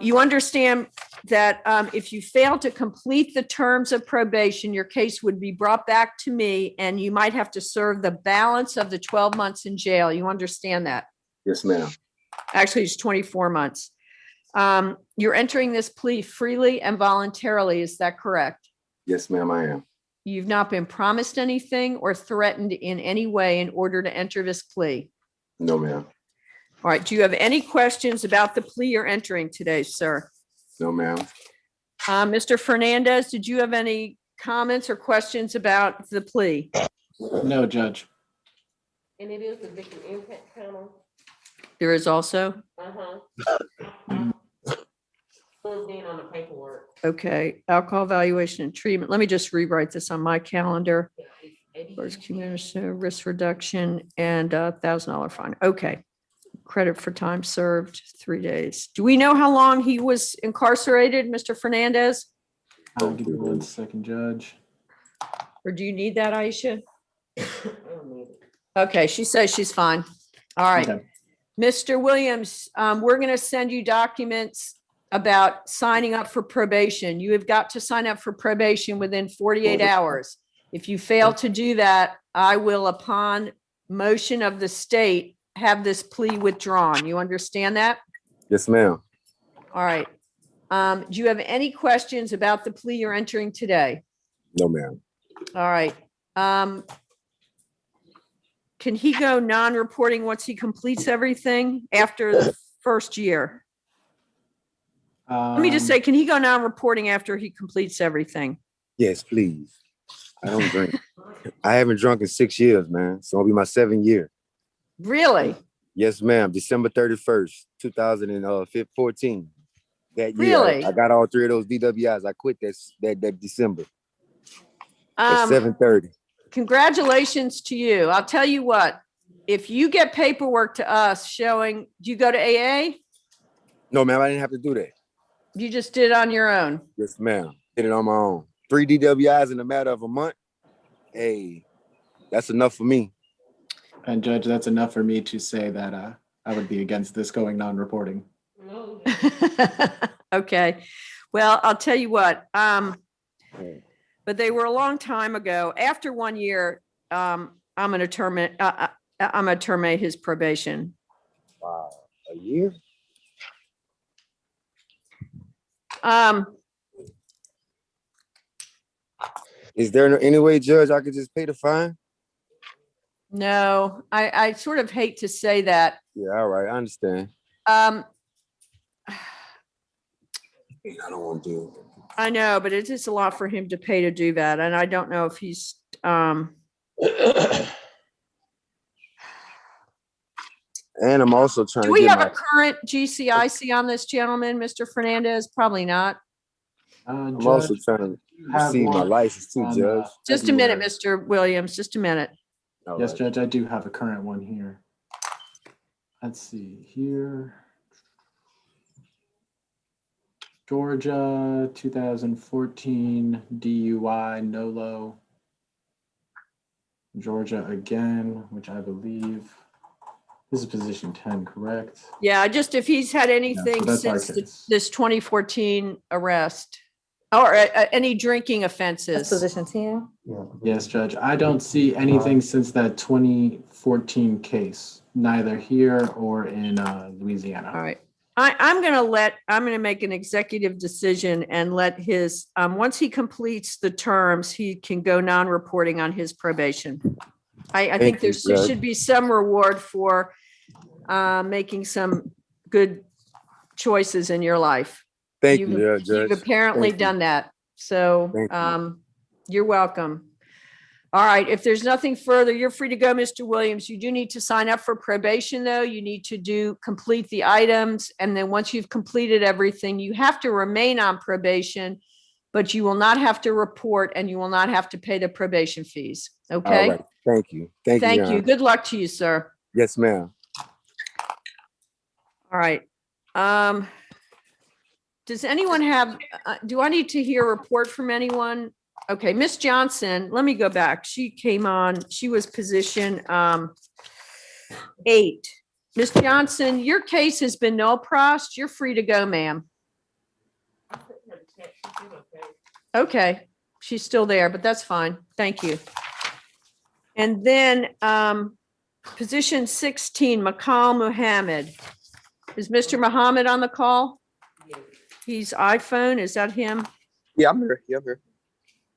You understand that if you fail to complete the terms of probation, your case would be brought back to me and you might have to serve the balance of the 12 months in jail. You understand that? Yes, ma'am. Actually, it's 24 months. You're entering this plea freely and voluntarily. Is that correct? Yes, ma'am, I am. You've not been promised anything or threatened in any way in order to enter this plea. No, ma'am. All right. Do you have any questions about the plea you're entering today, sir? No, ma'am. Mr. Fernandez, did you have any comments or questions about the plea? No, Judge. And it is the victim impact panel. There is also? In on the paperwork. Okay. Alcohol evaluation and treatment. Let me just rewrite this on my calendar. First community risk reduction and $1,000 fine. Okay. Credit for time served, 3 days. Do we know how long he was incarcerated, Mr. Fernandez? I'll give you 1 second, Judge. Or do you need that, Aisha? Okay, she says she's fine. All right. Okay. Mr. Williams, we're going to send you documents about signing up for probation. You have got to sign up for probation within 48 hours. If you fail to do that, I will, upon motion of the state, have this plea withdrawn. You understand that? Yes, ma'am. All right. Do you have any questions about the plea you're entering today? No, ma'am. All right. Can he go non-reporting once he completes everything after the first year? Let me just say, can he go non-reporting after he completes everything? Yes, please. I don't drink. I haven't drunk in 6 years, man. So it'll be my 7th year. Really? Yes, ma'am. December 31st, 2014. That year, Really? I got all 3 of those DWIs. I quit that December at 7:30. Congratulations to you. I'll tell you what, if you get paperwork to us showing, do you go to AA? No, ma'am, I didn't have to do that. You just did it on your own? Yes, ma'am. Did it on my own. 3 DWIs in a matter of a month. Hey, that's enough for me. And Judge, that's enough for me to say that I would be against this going non-reporting. Okay. Well, I'll tell you what, but they were a long time ago. After 1 year, I'm going to terminate his probation. Wow, a year? Is there any way, Judge, I could just pay the fine? No, I sort of hate to say that. Yeah, all right, I understand. I don't want to do it. know, but it's just a lot for him to pay to do that. And I don't know if he's, And I'm also trying do to we get have my. a current GCIC on this gentleman, Mr. Fernandez? Probably not. I'm also trying to receive my license too, Judge. Just a minute, Mr. Williams, just a minute. Yes, Judge, I do have a current one here. Let's see here. Georgia, 2014 DUI, NOLO. Georgia again, which I believe, this is position 10, correct? Yeah, just if he's had anything that's our since this 2014 arrest or any drinking offenses. Position 10. Yes, Judge, I don't see anything since that 2014 case, neither here or in Louisiana. All right. I'm going to make an executive decision and let his, once he completes the terms, he can go non-reporting on his probation. I think there should be some reward for making some good choices in your life. Thank you, Judge. You've apparently done that. So you're welcome. All right. If there's nothing further, you're free to go, Mr. Williams. You do need to sign up for probation, though. You need to complete the items. And then once you've completed everything, you have to remain on probation, but you will not have to report and you will not have to pay the probation fees. Okay. All right. Thank you. Thank you. Thank you. Good luck to you, sir. Yes, ma'am. All right. Does anyone have, do I need to hear a report from anyone? Okay, Miss Johnson, let me go back. She came on, she was position 8. Miss Johnson, your case has been null pros. You're free to go, ma'am. Okay, she's still there, but that's fine. Thank you. And then position 16, Makal Muhammad. Is Mr. Muhammad on the call? He's iPhone. Is that him? Yeah, I'm here. Yeah, I'm here.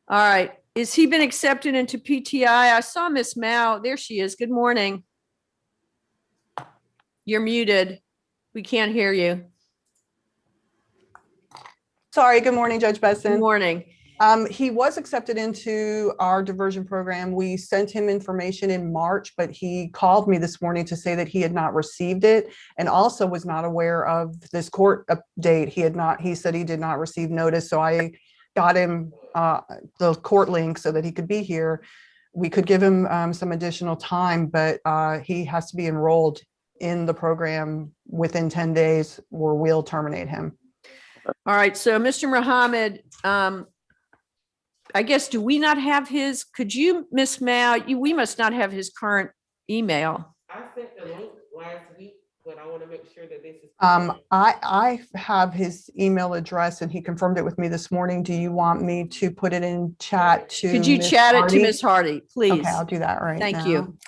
All right. Is he been accepted into PTI? I saw Miss Mao. There she is. Good morning. You're muted. We can't hear you. Sorry, good morning, Judge Bessen. Good morning. He was accepted into our diversion program. We sent him information in March, but he called me this morning to say that he had not received it and also was not aware of this court update. He said he did not receive notice. So I got him the court link so that he could be here. We could give him some additional time, but he has to be enrolled in the program within 10 days or we'll terminate him. All right. So Mr. Muhammad, I guess, do we not have his, could you, Miss Mao, we must not have his current email. I sent the link last week, but I want to make sure that this is. I have his email address and he confirmed it with me this morning. Do you want me to put it in chat to? Could you Ms. chat it to Hardy? Miss Hardy, please? Okay, I'll do that right now. Thank you.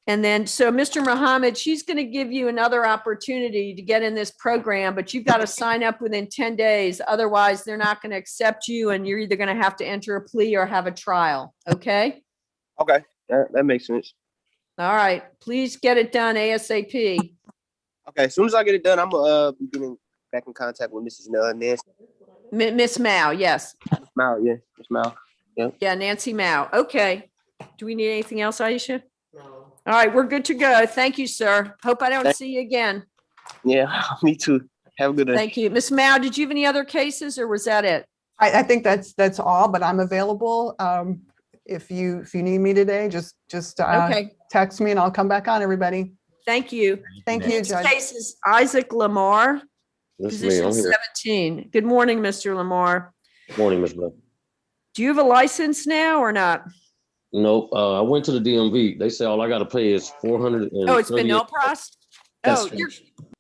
And then, so Mr. Muhammad, she's going to give you another opportunity to get in this program, but you've got to sign up within 10 days. Otherwise, they're not going to accept you and you're either going to have to enter a plea or have a trial. Okay? Okay, that makes sense. All right. Please get it done ASAP. Okay, as soon as I get it done, I'm be getting back in contact with Mrs. Nancy. Miss Mao, yes. Mao, yeah, Miss Mao. Yeah. Yeah, Nancy Mao. Okay. Do we need anything else, Aisha? No. All right, we're good to go. Thank you, sir. Hope I don't see you again. Yeah, me too. Have a good day. Thank you. Miss Mao, did you have any other cases or was that it? I think that's all, but I'm available. If you need me today, just Okay. text me and I'll come back on, everybody. Thank you. Thank you, Next Judge. case is Isaac Lamar, Yes, position ma'am, I'm here. 17. Good morning, Mr. Lamar. Morning, Ms. Bell. Do you have a license now or not? Nope, I went to the DMV. They say all I gotta pay is 400. Oh, it's been null pros? That's Oh, you're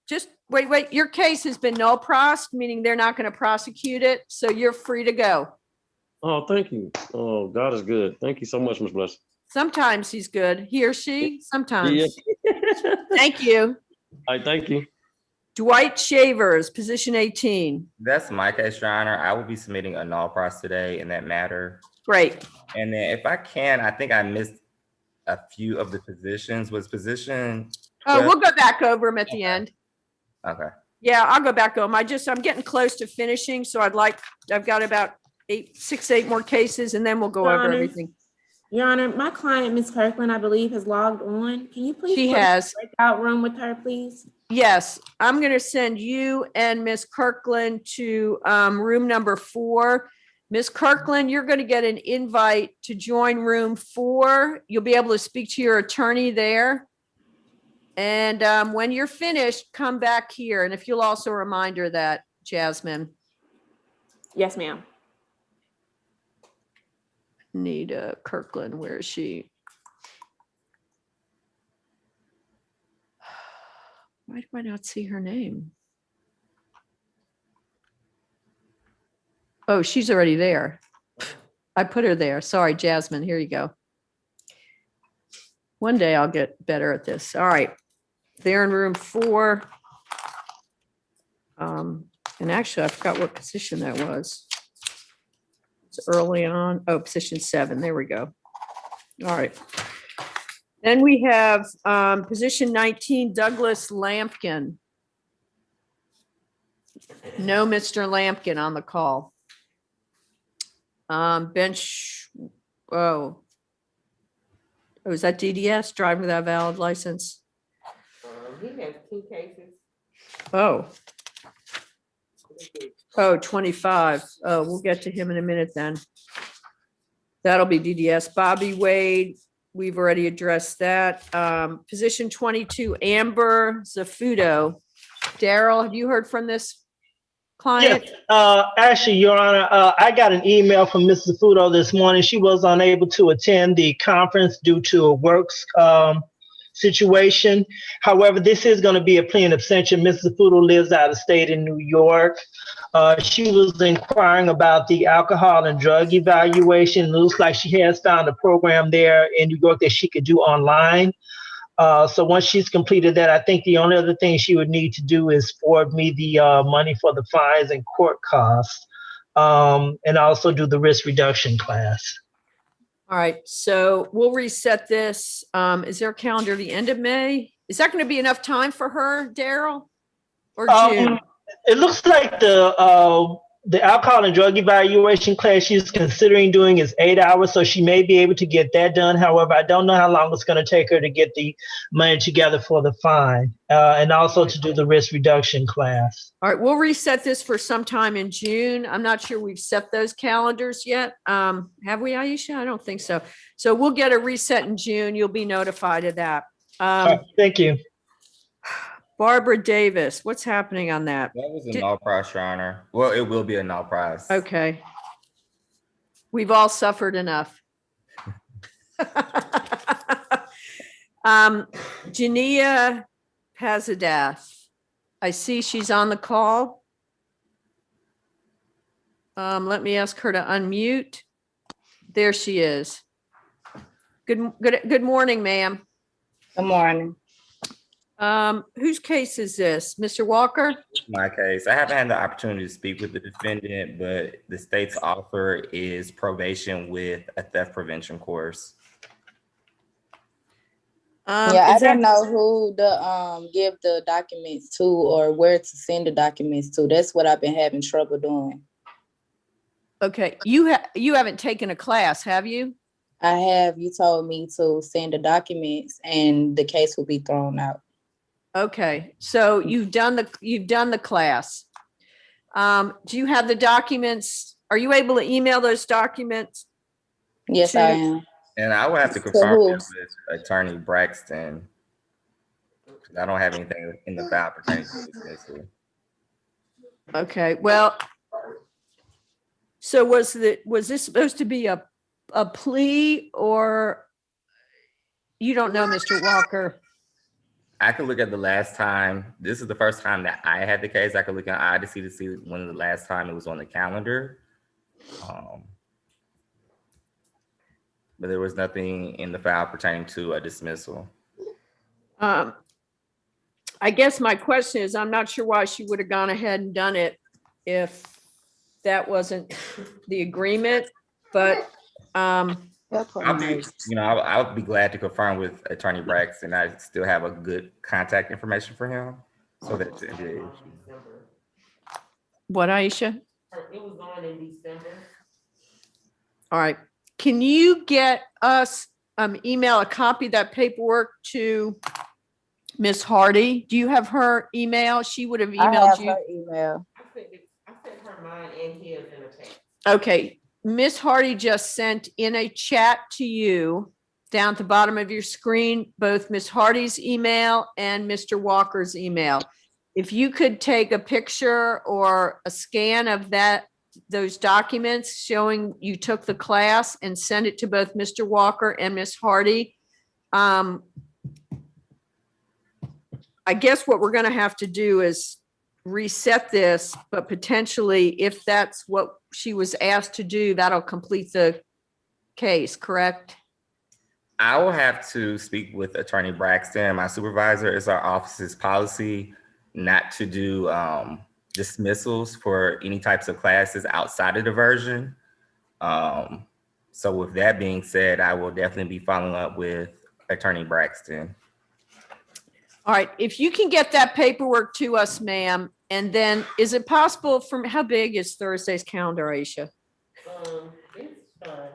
just, wait, your case has been null pros, meaning they're not going to prosecute it. So you're free to go. Oh, thank you. Oh, God is good. Thank you so much, Ms. Bless. Sometimes he's good. He or she, Yeah. sometimes. Thank you. All right, thank you. Dwight Shavers, position 18. That's my case, Your Honor. I will be submitting a null process today in that matter. Great. And then if I can, I think I missed a few of the positions. Was position Oh, 12? we'll go back over them at the end. Okay. Yeah, I'll go back over 'em. I'm getting close to finishing, so I've got about 8 more cases, and then we'll go Your over Honor. everything. Your Honor, my client, Ms. Kirkland, I believe, has logged on. Can you please? She put a has. breakout room with her, please? Yes, I'm going to send you and Miss Kirkland to room number 4. Miss Kirkland, you're going to get an invite to join room 4. You'll be able to speak to your attorney there. And when you're finished, come back here. And if you'll also remind her that, Jasmine. Yes, ma'am. Nita Kirkland, where is she? Why do I not see her name? Oh, she's already there. I put her there. Sorry, Jasmine. Here you go. One day I'll get better at this. All right. They're in room 4. And actually, I forgot what position that was. It's early on. Oh, position 7. There we go. All right. Then we have position 19, Douglas Lampkin. No Mr. Lampkin on the call. Bench, is that DDS, driving without valid license? He has 2 cases. Oh, 25. Oh, we'll get to him in a minute then. That'll be DDS. Bobby Wade, we've already addressed that. Position 22, Amber Zafudo. Daryl, have you heard from this client? Yes, actually, Your Honor, I got an email from Mrs. Fudo this morning. She was unable to attend the conference due to a works situation. However, this is going to be a plea in absentia. Mrs. Fudo lives out of state in New York. She was inquiring about the alcohol and drug evaluation. It looks like she has found a program there in New York that she could do online. So once she's completed that, I think the only other thing she would need to do is forward me the money for the fines and court costs, and also do the risk reduction class. All right, so we'll reset this. Is there a calendar the end of May? Is that going to be enough time for her, Daryl? Or June? It looks like the alcohol and drug evaluation class she's considering doing is 8 hours, so she may be able to get that done. However, I don't know how long it's going to take her to get the money together for the fine, and also to do the risk reduction class. All right, we'll reset this for sometime in June. I'm not sure we've set those calendars yet. Have we, Aisha? I don't think so. So we'll get a reset in June. You'll be notified of that. Thank you. Barbara Davis, what's happening on that? That was a null price, Your Honor. Well, it will be a null price. Okay. We've all suffered enough. Jania Pazadath. I see she's on the call. Let me ask her to unmute. There she is. Good morning, ma'am. Good morning. Whose case is this? Mr. Walker? My case. I haven't had the opportunity to speak with the defendant, but the state's offer is probation with a theft prevention course. Yeah, I don't know who to give the documents to or where to send the documents to. That's what I've been having trouble doing. Okay, you haven't taken a class, have you? I have. You told me to send the documents and the case will be thrown out. Okay, so you've done the class. Do you have the documents? Are you able to email those documents? Yes, I am. And I would have to confirm it with Attorney Braxton. I don't have anything in the file pertaining to this. Okay, well, so was this supposed to be a plea, or you don't know, Mr. Walker? I could look at the last time. This is the first time that I had the case. I could look at Odyssey to see when the last time it was on the calendar. but there was nothing in the file pertaining to a dismissal. I guess my question is, I'm not sure why she would have gone ahead and done it if that wasn't the agreement, but I'll be, I'll be glad to confirm with Attorney Braxton. I still have a good contact information for him, so that it shouldn't be an issue. what, Aisha? It was on in December. All right. Can you get us, email a copy of that paperwork to Miss Hardy? Do you have her email? She would have I emailed have you. her email. I sent her mine and his in a text. Okay, Miss Hardy just sent in a chat to you down at the bottom of your screen, both Miss Hardy's email and Mr. Walker's email. If you could take a picture or a scan of those documents showing you took the class and send it to both Mr. Walker and Miss Hardy. I guess what we're gonna have to do is reset this, but potentially if that's what she was asked to do, that'll complete the case, correct? I will have to speak with Attorney Braxton, my supervisor. It's our office's policy not to do dismissals for any types of classes outside of diversion. So with that being said, I will definitely be following up with Attorney Braxton. All right, if you can get that paperwork to us, ma'am, and then is it possible how big is Thursday's calendar, Aisha? It's fine.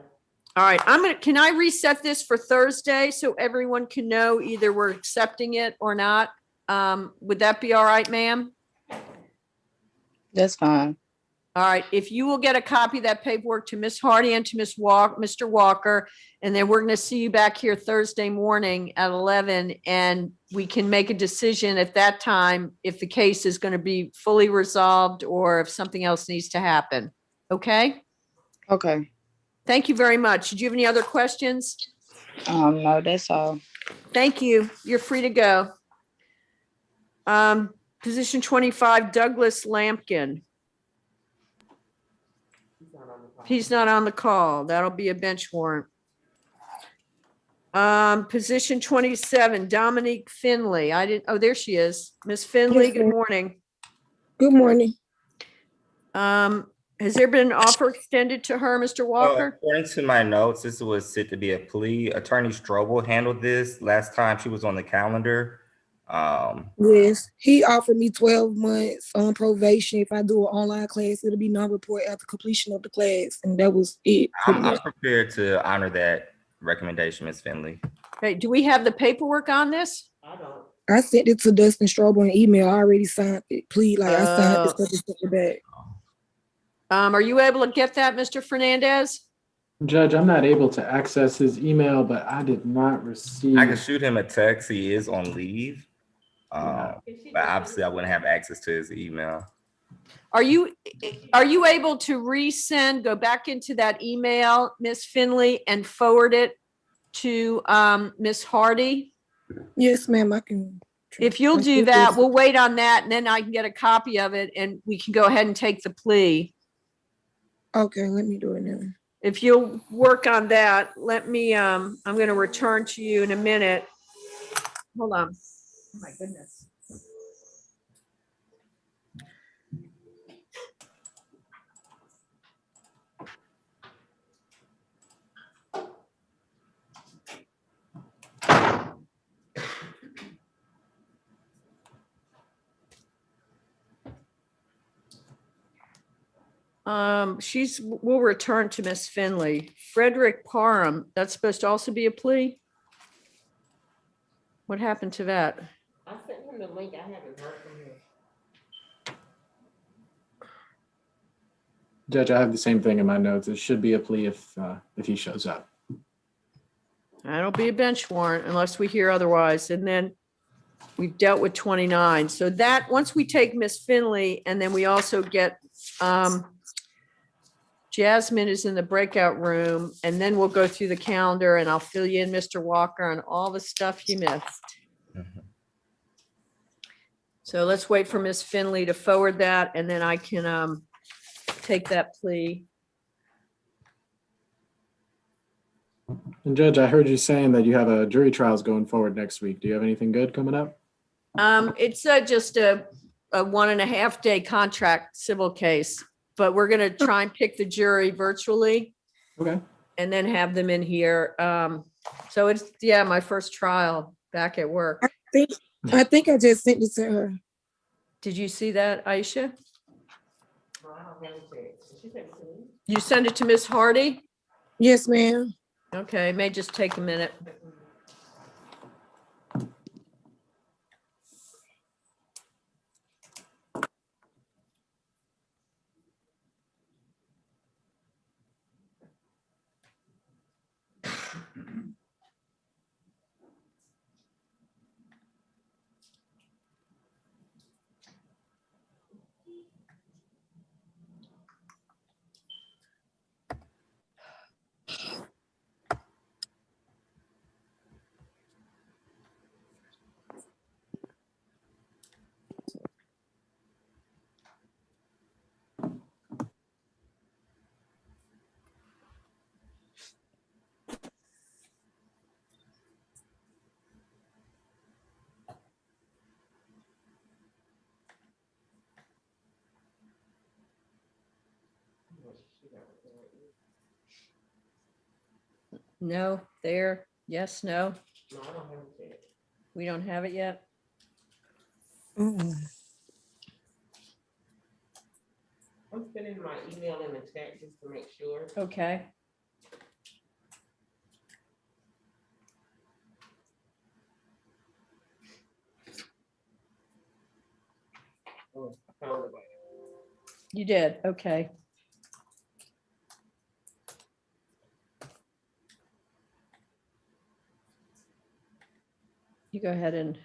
All right, can I reset this for Thursday so everyone can know either we're accepting it or not? Would that be all right, ma'am? That's fine. All right, if you will get a copy of that paperwork to Miss Hardy and to Mr. Walker, and then we're going to see you back here Thursday morning at 11, and we can make a decision at that time if the case is going to be fully resolved or if something else needs to happen. Okay? Okay. Thank you very much. Did you have any other questions? No, that's all. Thank you. You're free to go. Position 25, Douglas Lampkin. He's not on the call. That'll be a bench warrant. Position 27, Dominique Finley. There she is. Miss Finley, good morning. Good morning. Has there been an offer extended to her, Mr. Walker? According to my notes, this was set to be a plea. Attorney Strobel handled this last time she was on the calendar. Yes, he offered me 12 months on probation. If I do an online class, it'll be non-report after completion of the class, and that was it. I'm prepared to honor that recommendation, Ms. Finley. Okay, do we have the paperwork on this? I don't. I sent it to Dustin Strobel in email. I already signed it. Please, I signed this stuff and sent it back. Are you able to get that, Mr. Fernandez? Judge, I'm not able to access his email, but I did not receive. I can shoot him a text. He is on leave. But obviously I wouldn't have access to his email. Are you able to resend, go back into that email, Miss Finley, and forward it to Miss Hardy? Yes, ma'am, I can. If you'll do that, we'll wait on that, and then I can get a copy of it, and we can go ahead and take the plea. Okay, let me do it now. If you'll work on that, let me, I'm going to return to you in a minute. Hold on. Oh my goodness. We'll return to Miss Finley. Frederick Parham, that's supposed to also be a plea? What happened to that? I sent him the link. I haven't heard from him. Judge, I have the same thing in my notes. It should be a plea if he shows up. That'll be a bench warrant unless we hear otherwise. And then we've dealt with 29. So that, once we take Miss Finley, and then we also get, Jasmine is in the breakout room, and then we'll go through the calendar and I'll fill you in, Mr. Walker, on all the stuff you missed. So let's wait for Miss Finley to forward that, and then I can take that plea. And Judge, I heard you saying that you have a jury trials going forward next week. Do you have anything good coming up? It's just a 1.5 day contract civil case, but we're gonna try and pick the jury virtually Okay. and then have them in here. So it's, yeah, my first trial back at work. I think I just sent it to her. Did you see that, Aisha? No, I don't have it. She sent it to me. You send it to Miss Hardy? Yes, ma'am. Okay, it may just take a minute. No, there, yes, no, No, I don't have it yet. we don't have it yet. Mm-mm. I'm sending my email in the chat just to make sure. Okay. Oh, I found it. You did, okay. You go ahead and,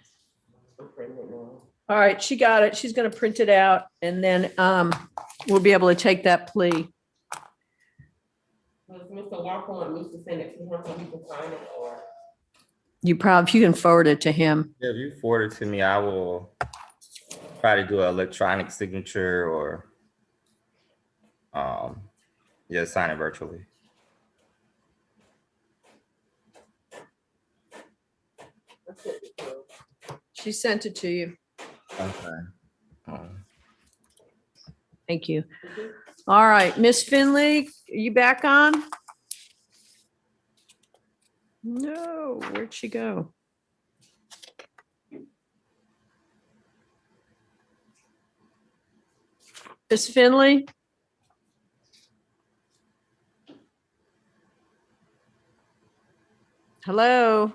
I'm printing it now. all right, she got it. She's gonna print it out and then we'll be able to take that plea. Does Mr. Walker want me to send it to him so he can sign it, or? If you can forward it to him. If you forward it to me, I will try to do an electronic signature or yeah, sign it virtually. She sent it to you. Okay. Thank you. All right, Miss Finley, are you back on? No, where'd she go? Miss Finley? Hello?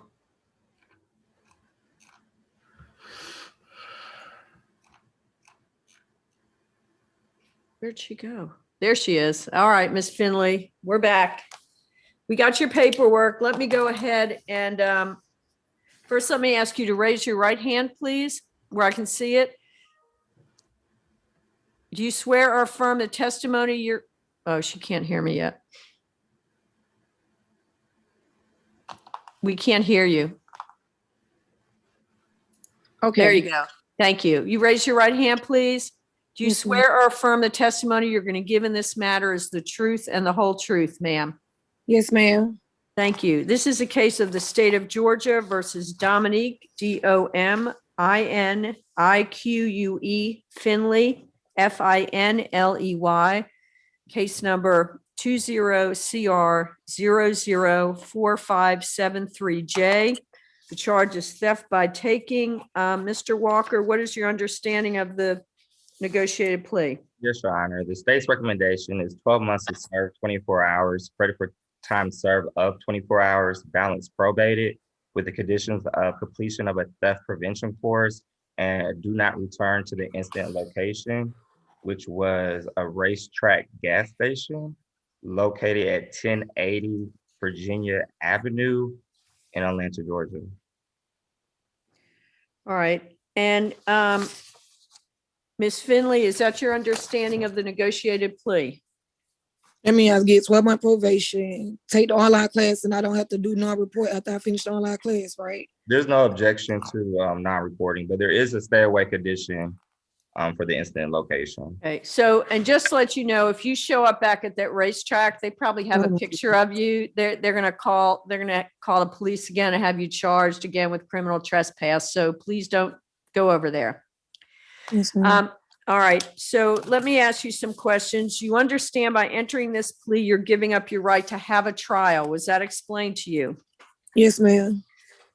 Where'd she go? There she is. All right, Miss Finley, we're back. We got your paperwork. Let me go ahead and first, let me ask you to raise your right hand, please, where I can see it. Do you swear or affirm the testimony you're, oh, she can't hear me yet. We can't hear you. Okay. There you go. Thank you. You raise your right hand, please. Do you Yes, ma'am. swear or affirm the testimony you're going to give in this matter is the truth and the whole truth, ma'am? Yes, ma'am. Thank you. This is a case of the state of Georgia versus Dominique, DOMINIQUE Finley, FINLEY, case number 20CR004573J. The charge is theft by taking. Mr. Walker, what is your understanding of the negotiated plea? Yes, Your Honor. The state's recommendation is 12 months to serve 24 hours, credit for time served of 24 hours, balance probated with the conditions of completion of a theft prevention course and do not return to the incident location, which was a racetrack gas station located at 1080 Virginia Avenue in Atlanta, Georgia. All right. And Ms. Finley, is that your understanding of the negotiated plea? I mean, I get 12-month probation, take the online class, and I don't have to do non-report after I finish the online class, right? There's no objection to non-reporting, but there is a stay away condition for the incident location. Okay, so, and just to let you know, if you show up back at that racetrack, they probably have a picture of you. They're gonna call the police again and have you charged again with criminal trespass. So please don't go over there. Yes, ma'am. All right, so let me ask you some questions. You understand by entering this plea, you're giving up your right to have a trial. Was that explained to you? Yes, ma'am.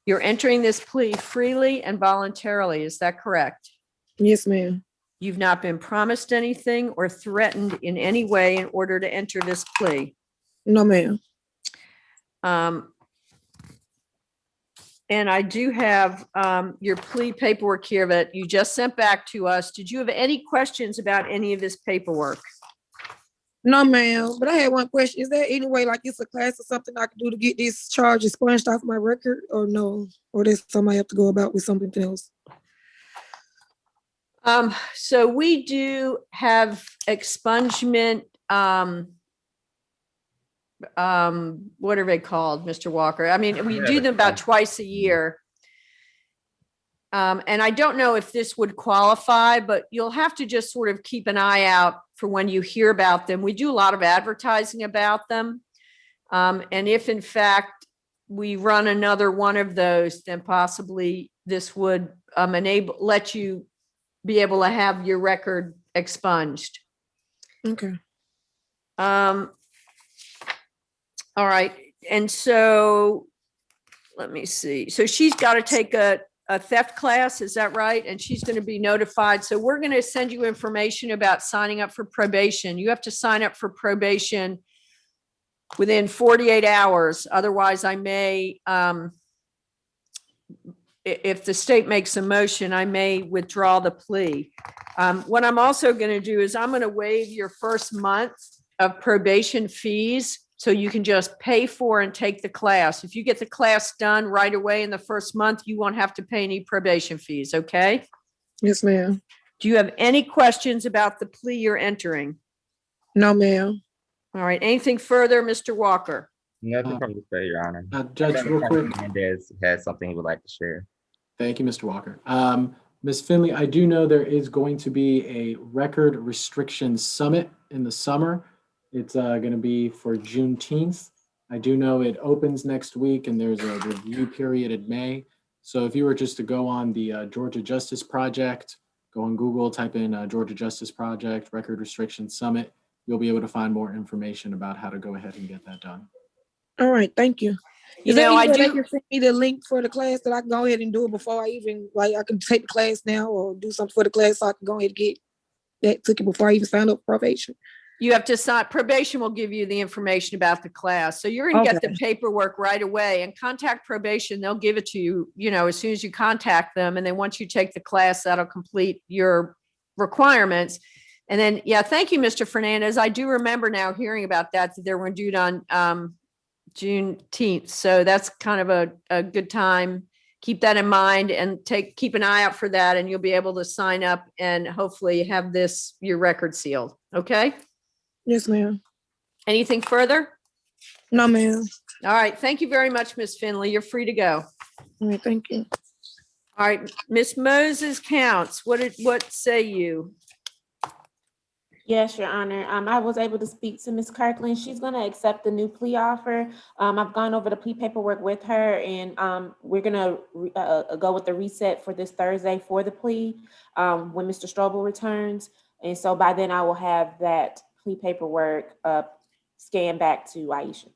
You're entering this plea freely and voluntarily. Is that correct? Yes, ma'am. You've not been promised anything or threatened in any way in order to enter this plea. No, ma'am. And I do have your plea paperwork here that you just sent back to us. Did you have any questions about any of this paperwork? No, ma'am. But I had one question. Is there any way, like it's a class or something I can do to get this charge expunged off my record, or no? Or does somebody have to go about with something else? So we do have expungement, what are they called, Mr. Walker? I mean, we do them about twice a year. And I don't know if this would qualify, but you'll have to just sort of keep an eye out for when you hear about them. We do a lot of advertising about them. And if in fact we run another one of those, then possibly this would let you be able to have your record expunged. Okay. All right. And so let me see. So she's got to take a theft class. Is that right? And she's going to be notified. So we're going to send you information about signing up for probation. You have to sign up for probation within 48 hours. Otherwise, I may, if the state makes a motion, I may withdraw the plea. What I'm also going to do is I'm going to waive your first month of probation fees so you can just pay for and take the class. If you get the class done right away in the first month, you won't have to pay any probation fees, okay? Yes, ma'am. Do you have any questions about the plea you're entering? No, ma'am. All right, anything further, Mr. Walker? Nothing from the state, Your Honor. Judge, real quick. Hernandez has something he would like to share. Thank you, Mr. Walker. Ms. Finley, I do know there is going to be a record restriction summit in the summer. It's going to be for Juneteenth. I do know it opens next week and there's a review period in May. So if you were just to go on the Georgia Justice Project, go on Google, type in Georgia Justice Project, Record Restriction Summit, you'll be able to find more information about how to go ahead and get that done. All right, thank you. You know, I They do. can send me the link for the class that I can go ahead and do it before I even, like, I can take the class now or do something for the class so I can go ahead and get that ticket before I even sign up for probation. You have to sign, probation will give you the information about the class. So you're going to get the paperwork right away and contact probation. They'll give it to you, you know, as soon as you contact them. And then once you take the class, that'll complete your requirements. And then, yeah, thank you, Mr. Fernandez. I do remember now hearing about that they were due on Juneteenth. So that's kind of a good time. Keep that in mind and keep an eye out for that, and you'll be able to sign up and hopefully have your record sealed. Okay? Yes, ma'am. Anything further? No, ma'am. All right. Thank you very much, Miss Finley. You're free to go. All right, thank you. All right, Miss Moses Counts. What say you? Yes, Your Honor. I was able to speak to Ms. Kirkland. She's going to accept the new plea offer. I've gone over the plea paperwork with her, and we're going to go with the reset for this Thursday for the plea when Mr. Strobel returns. And so by then I will have that plea paperwork scanned back to Aisha.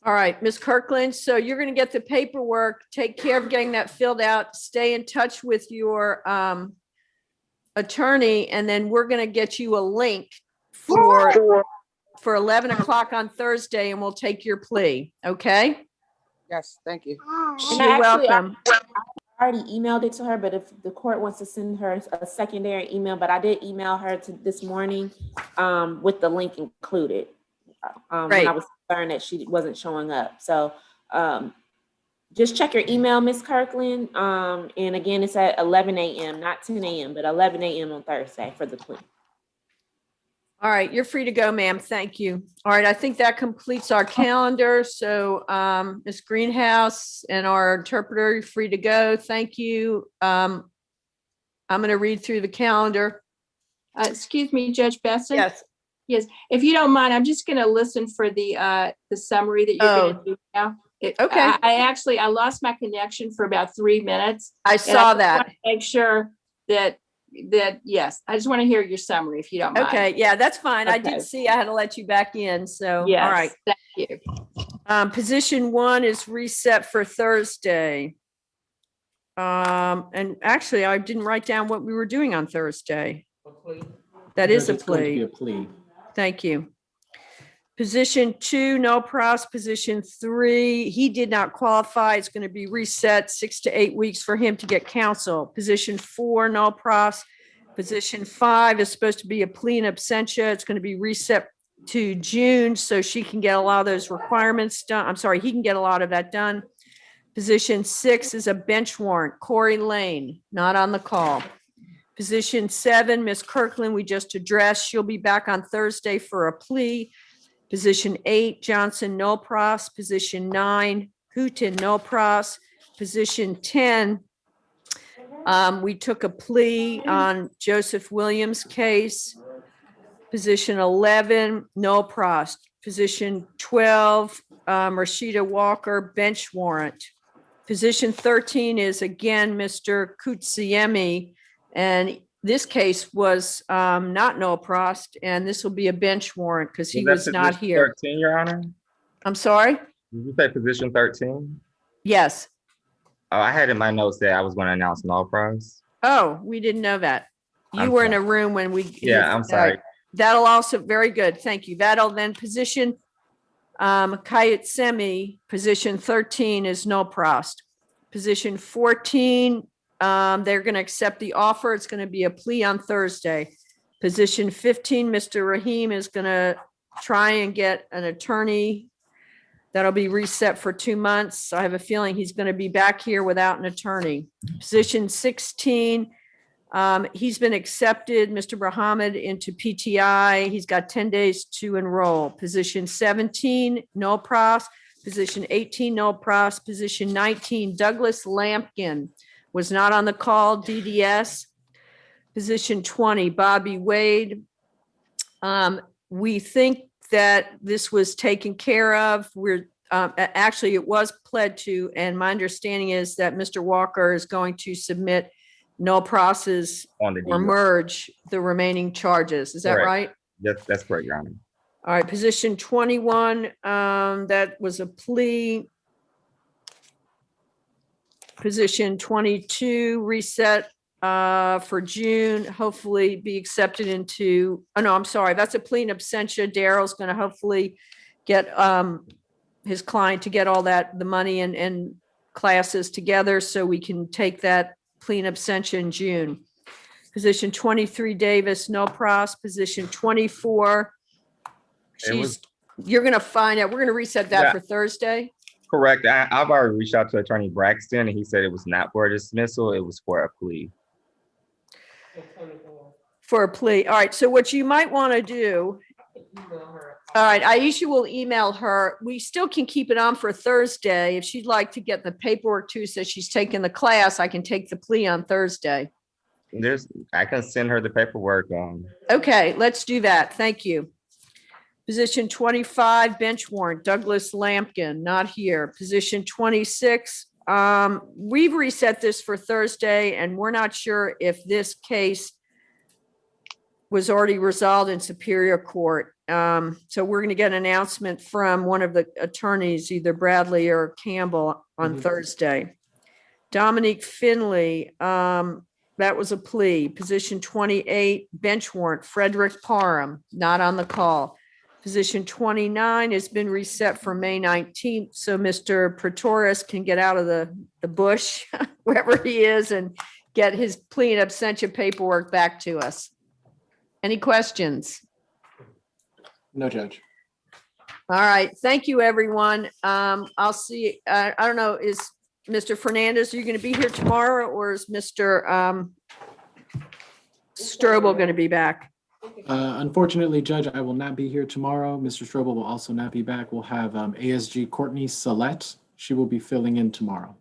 All right, Ms. Kirkland. So you're going to get the paperwork. Take care of getting that filled out. Stay in touch with your attorney, and then we're going to get you a link for 11 o'clock on Thursday, and we'll take your plea. Okay? Yes, thank you. You're welcome. I already emailed it to her, but if the court wants to send her a secondary email, but I did email her this morning with the link included. When I was concerned that she wasn't showing up. So just check your email, Ms. Kirkland. And again, it's at 11 a.m., not 10 a.m., but 11 a.m. on Thursday for the plea. All right, you're free to go, ma'am. Thank you. All right, I think that completes our calendar. So Ms. Greenhouse and our interpreter, you're free to go. Thank you. I'm going to read through the calendar. Excuse me, Judge Bessen? Yes. Yes, if you don't mind, I'm just gonna listen for the summary that you're gonna do now. Okay. I lost my connection for about 3 minutes. I and saw just that. wanna Make sure that, yes, I just want to hear your summary if you don't mind. Okay, yeah, that's fine. I Okay. did see I had to let you back in, so, Yes, all right. thank you. Position 1 is reset for Thursday. And actually, I didn't write down what we were doing on Thursday. That is a Judge, it's going to be plea. a plea. Thank you. Position 2, no pros. Position 3, he did not qualify. It's going to be reset 6 to 8 weeks for him to get counsel. Position 4, no pros. Position 5 is supposed to be a plea in absentia. It's going to be reset to June so she can get a lot of those requirements done. I'm sorry, he can get a lot of that done. Position 6 is a bench warrant. Corey Lane, not on the call. Position 7, Ms. Kirkland, we just addressed. She'll be back on Thursday for a plea. Position 8, Johnson, no pros. Position 9, Hooton, no pros. Position 10, we took a plea on Joseph Williams' case. Position 11, no pros. Position 12, Rashida Walker, bench warrant. Position 13 is again Mr. Kutsiemi, and this case was not no prost, and this will be a bench warrant because he was not position here. 13, Your Honor? I'm sorry? Did you say position 13? Yes. Oh, I had in my notes that I was going to announce null prize. Oh, we didn't know that. You I'm were in sorry. a room when we. Yeah, I'm sorry. That'll also, very good, thank you. That'll then position Kayatsemi, position 13 is no prost. Position 14, they're going to accept the offer. It's going to be a plea on Thursday. Position 15, Mr. Rahim is going to try and get an attorney. That'll be reset for 2 months. I have a feeling he's going to be back here without an attorney. Position 16, he's been accepted, Mr. Muhammad, into PTI. He's got 10 days to enroll. Position 17, no pros. Position 18, no pros. Position 19, Douglas Lampkin was not on the call, DDS. Position 20, Bobby Wade. We think that this was taken care of. We're actually, it was pled to, and my understanding is that Mr. Walker is going to submit no process On the or DUI. merge the remaining charges. Is that Correct. right? Yes, that's correct, Your Honor. All right, position 21, that was a plea. Position 22, reset for June, hopefully be accepted into, oh no, I'm sorry, that's a plea in absentia. Daryl's going to hopefully get his client to get all that, the money and classes together so we can take that plea in absentia in June. Position 23, Davis, no pros. Position 24, you're going to find out, we're going to reset that Yeah. for Thursday. Correct. I've already reached out to Attorney Braxton, and he said it was not for a dismissal, it was for a plea. For a plea. All right, so what you might want to do, all right, Aisha will email her. We still can keep it on for Thursday. If she'd like to get the paperwork too, so she's taking the class, I can take the plea on Thursday. I can send her the paperwork. Okay, let's do that. Thank you. Position 25, bench warrant, Douglas Lampkin, not here. Position 26, we've reset this for Thursday, and we're not sure if this case was already resolved in Superior Court. So we're going to get an announcement from one of the attorneys, either Bradley or Campbell, on Thursday. Dominique Finley, that was a plea. Position 28, bench warrant, Frederick Parham, not on the call. Position 29 has been reset for May 19th, so Mr. Pretorius can get out of the bush, wherever he is, and get his plea and absentia paperwork back to us. Any questions? No, Judge. All right, thank you, everyone. I'll see, I don't know, is Mr. Fernandez, are you going to be here tomorrow, or is Mr. Strobel going to be back? Unfortunately, Judge, I will not be here tomorrow. Mr. Strobel will also not be back. We'll have ASG Courtney Salette. She will be filling in tomorrow.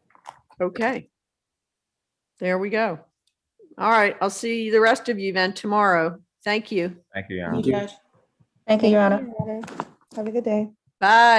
Okay. There we go. All right, I'll see the rest of you then tomorrow. Thank you. Thank you, Your Honor. Thank you. Judge. Thank you, Your Honor. Thank you, Your Honor. Have a good day. Bye.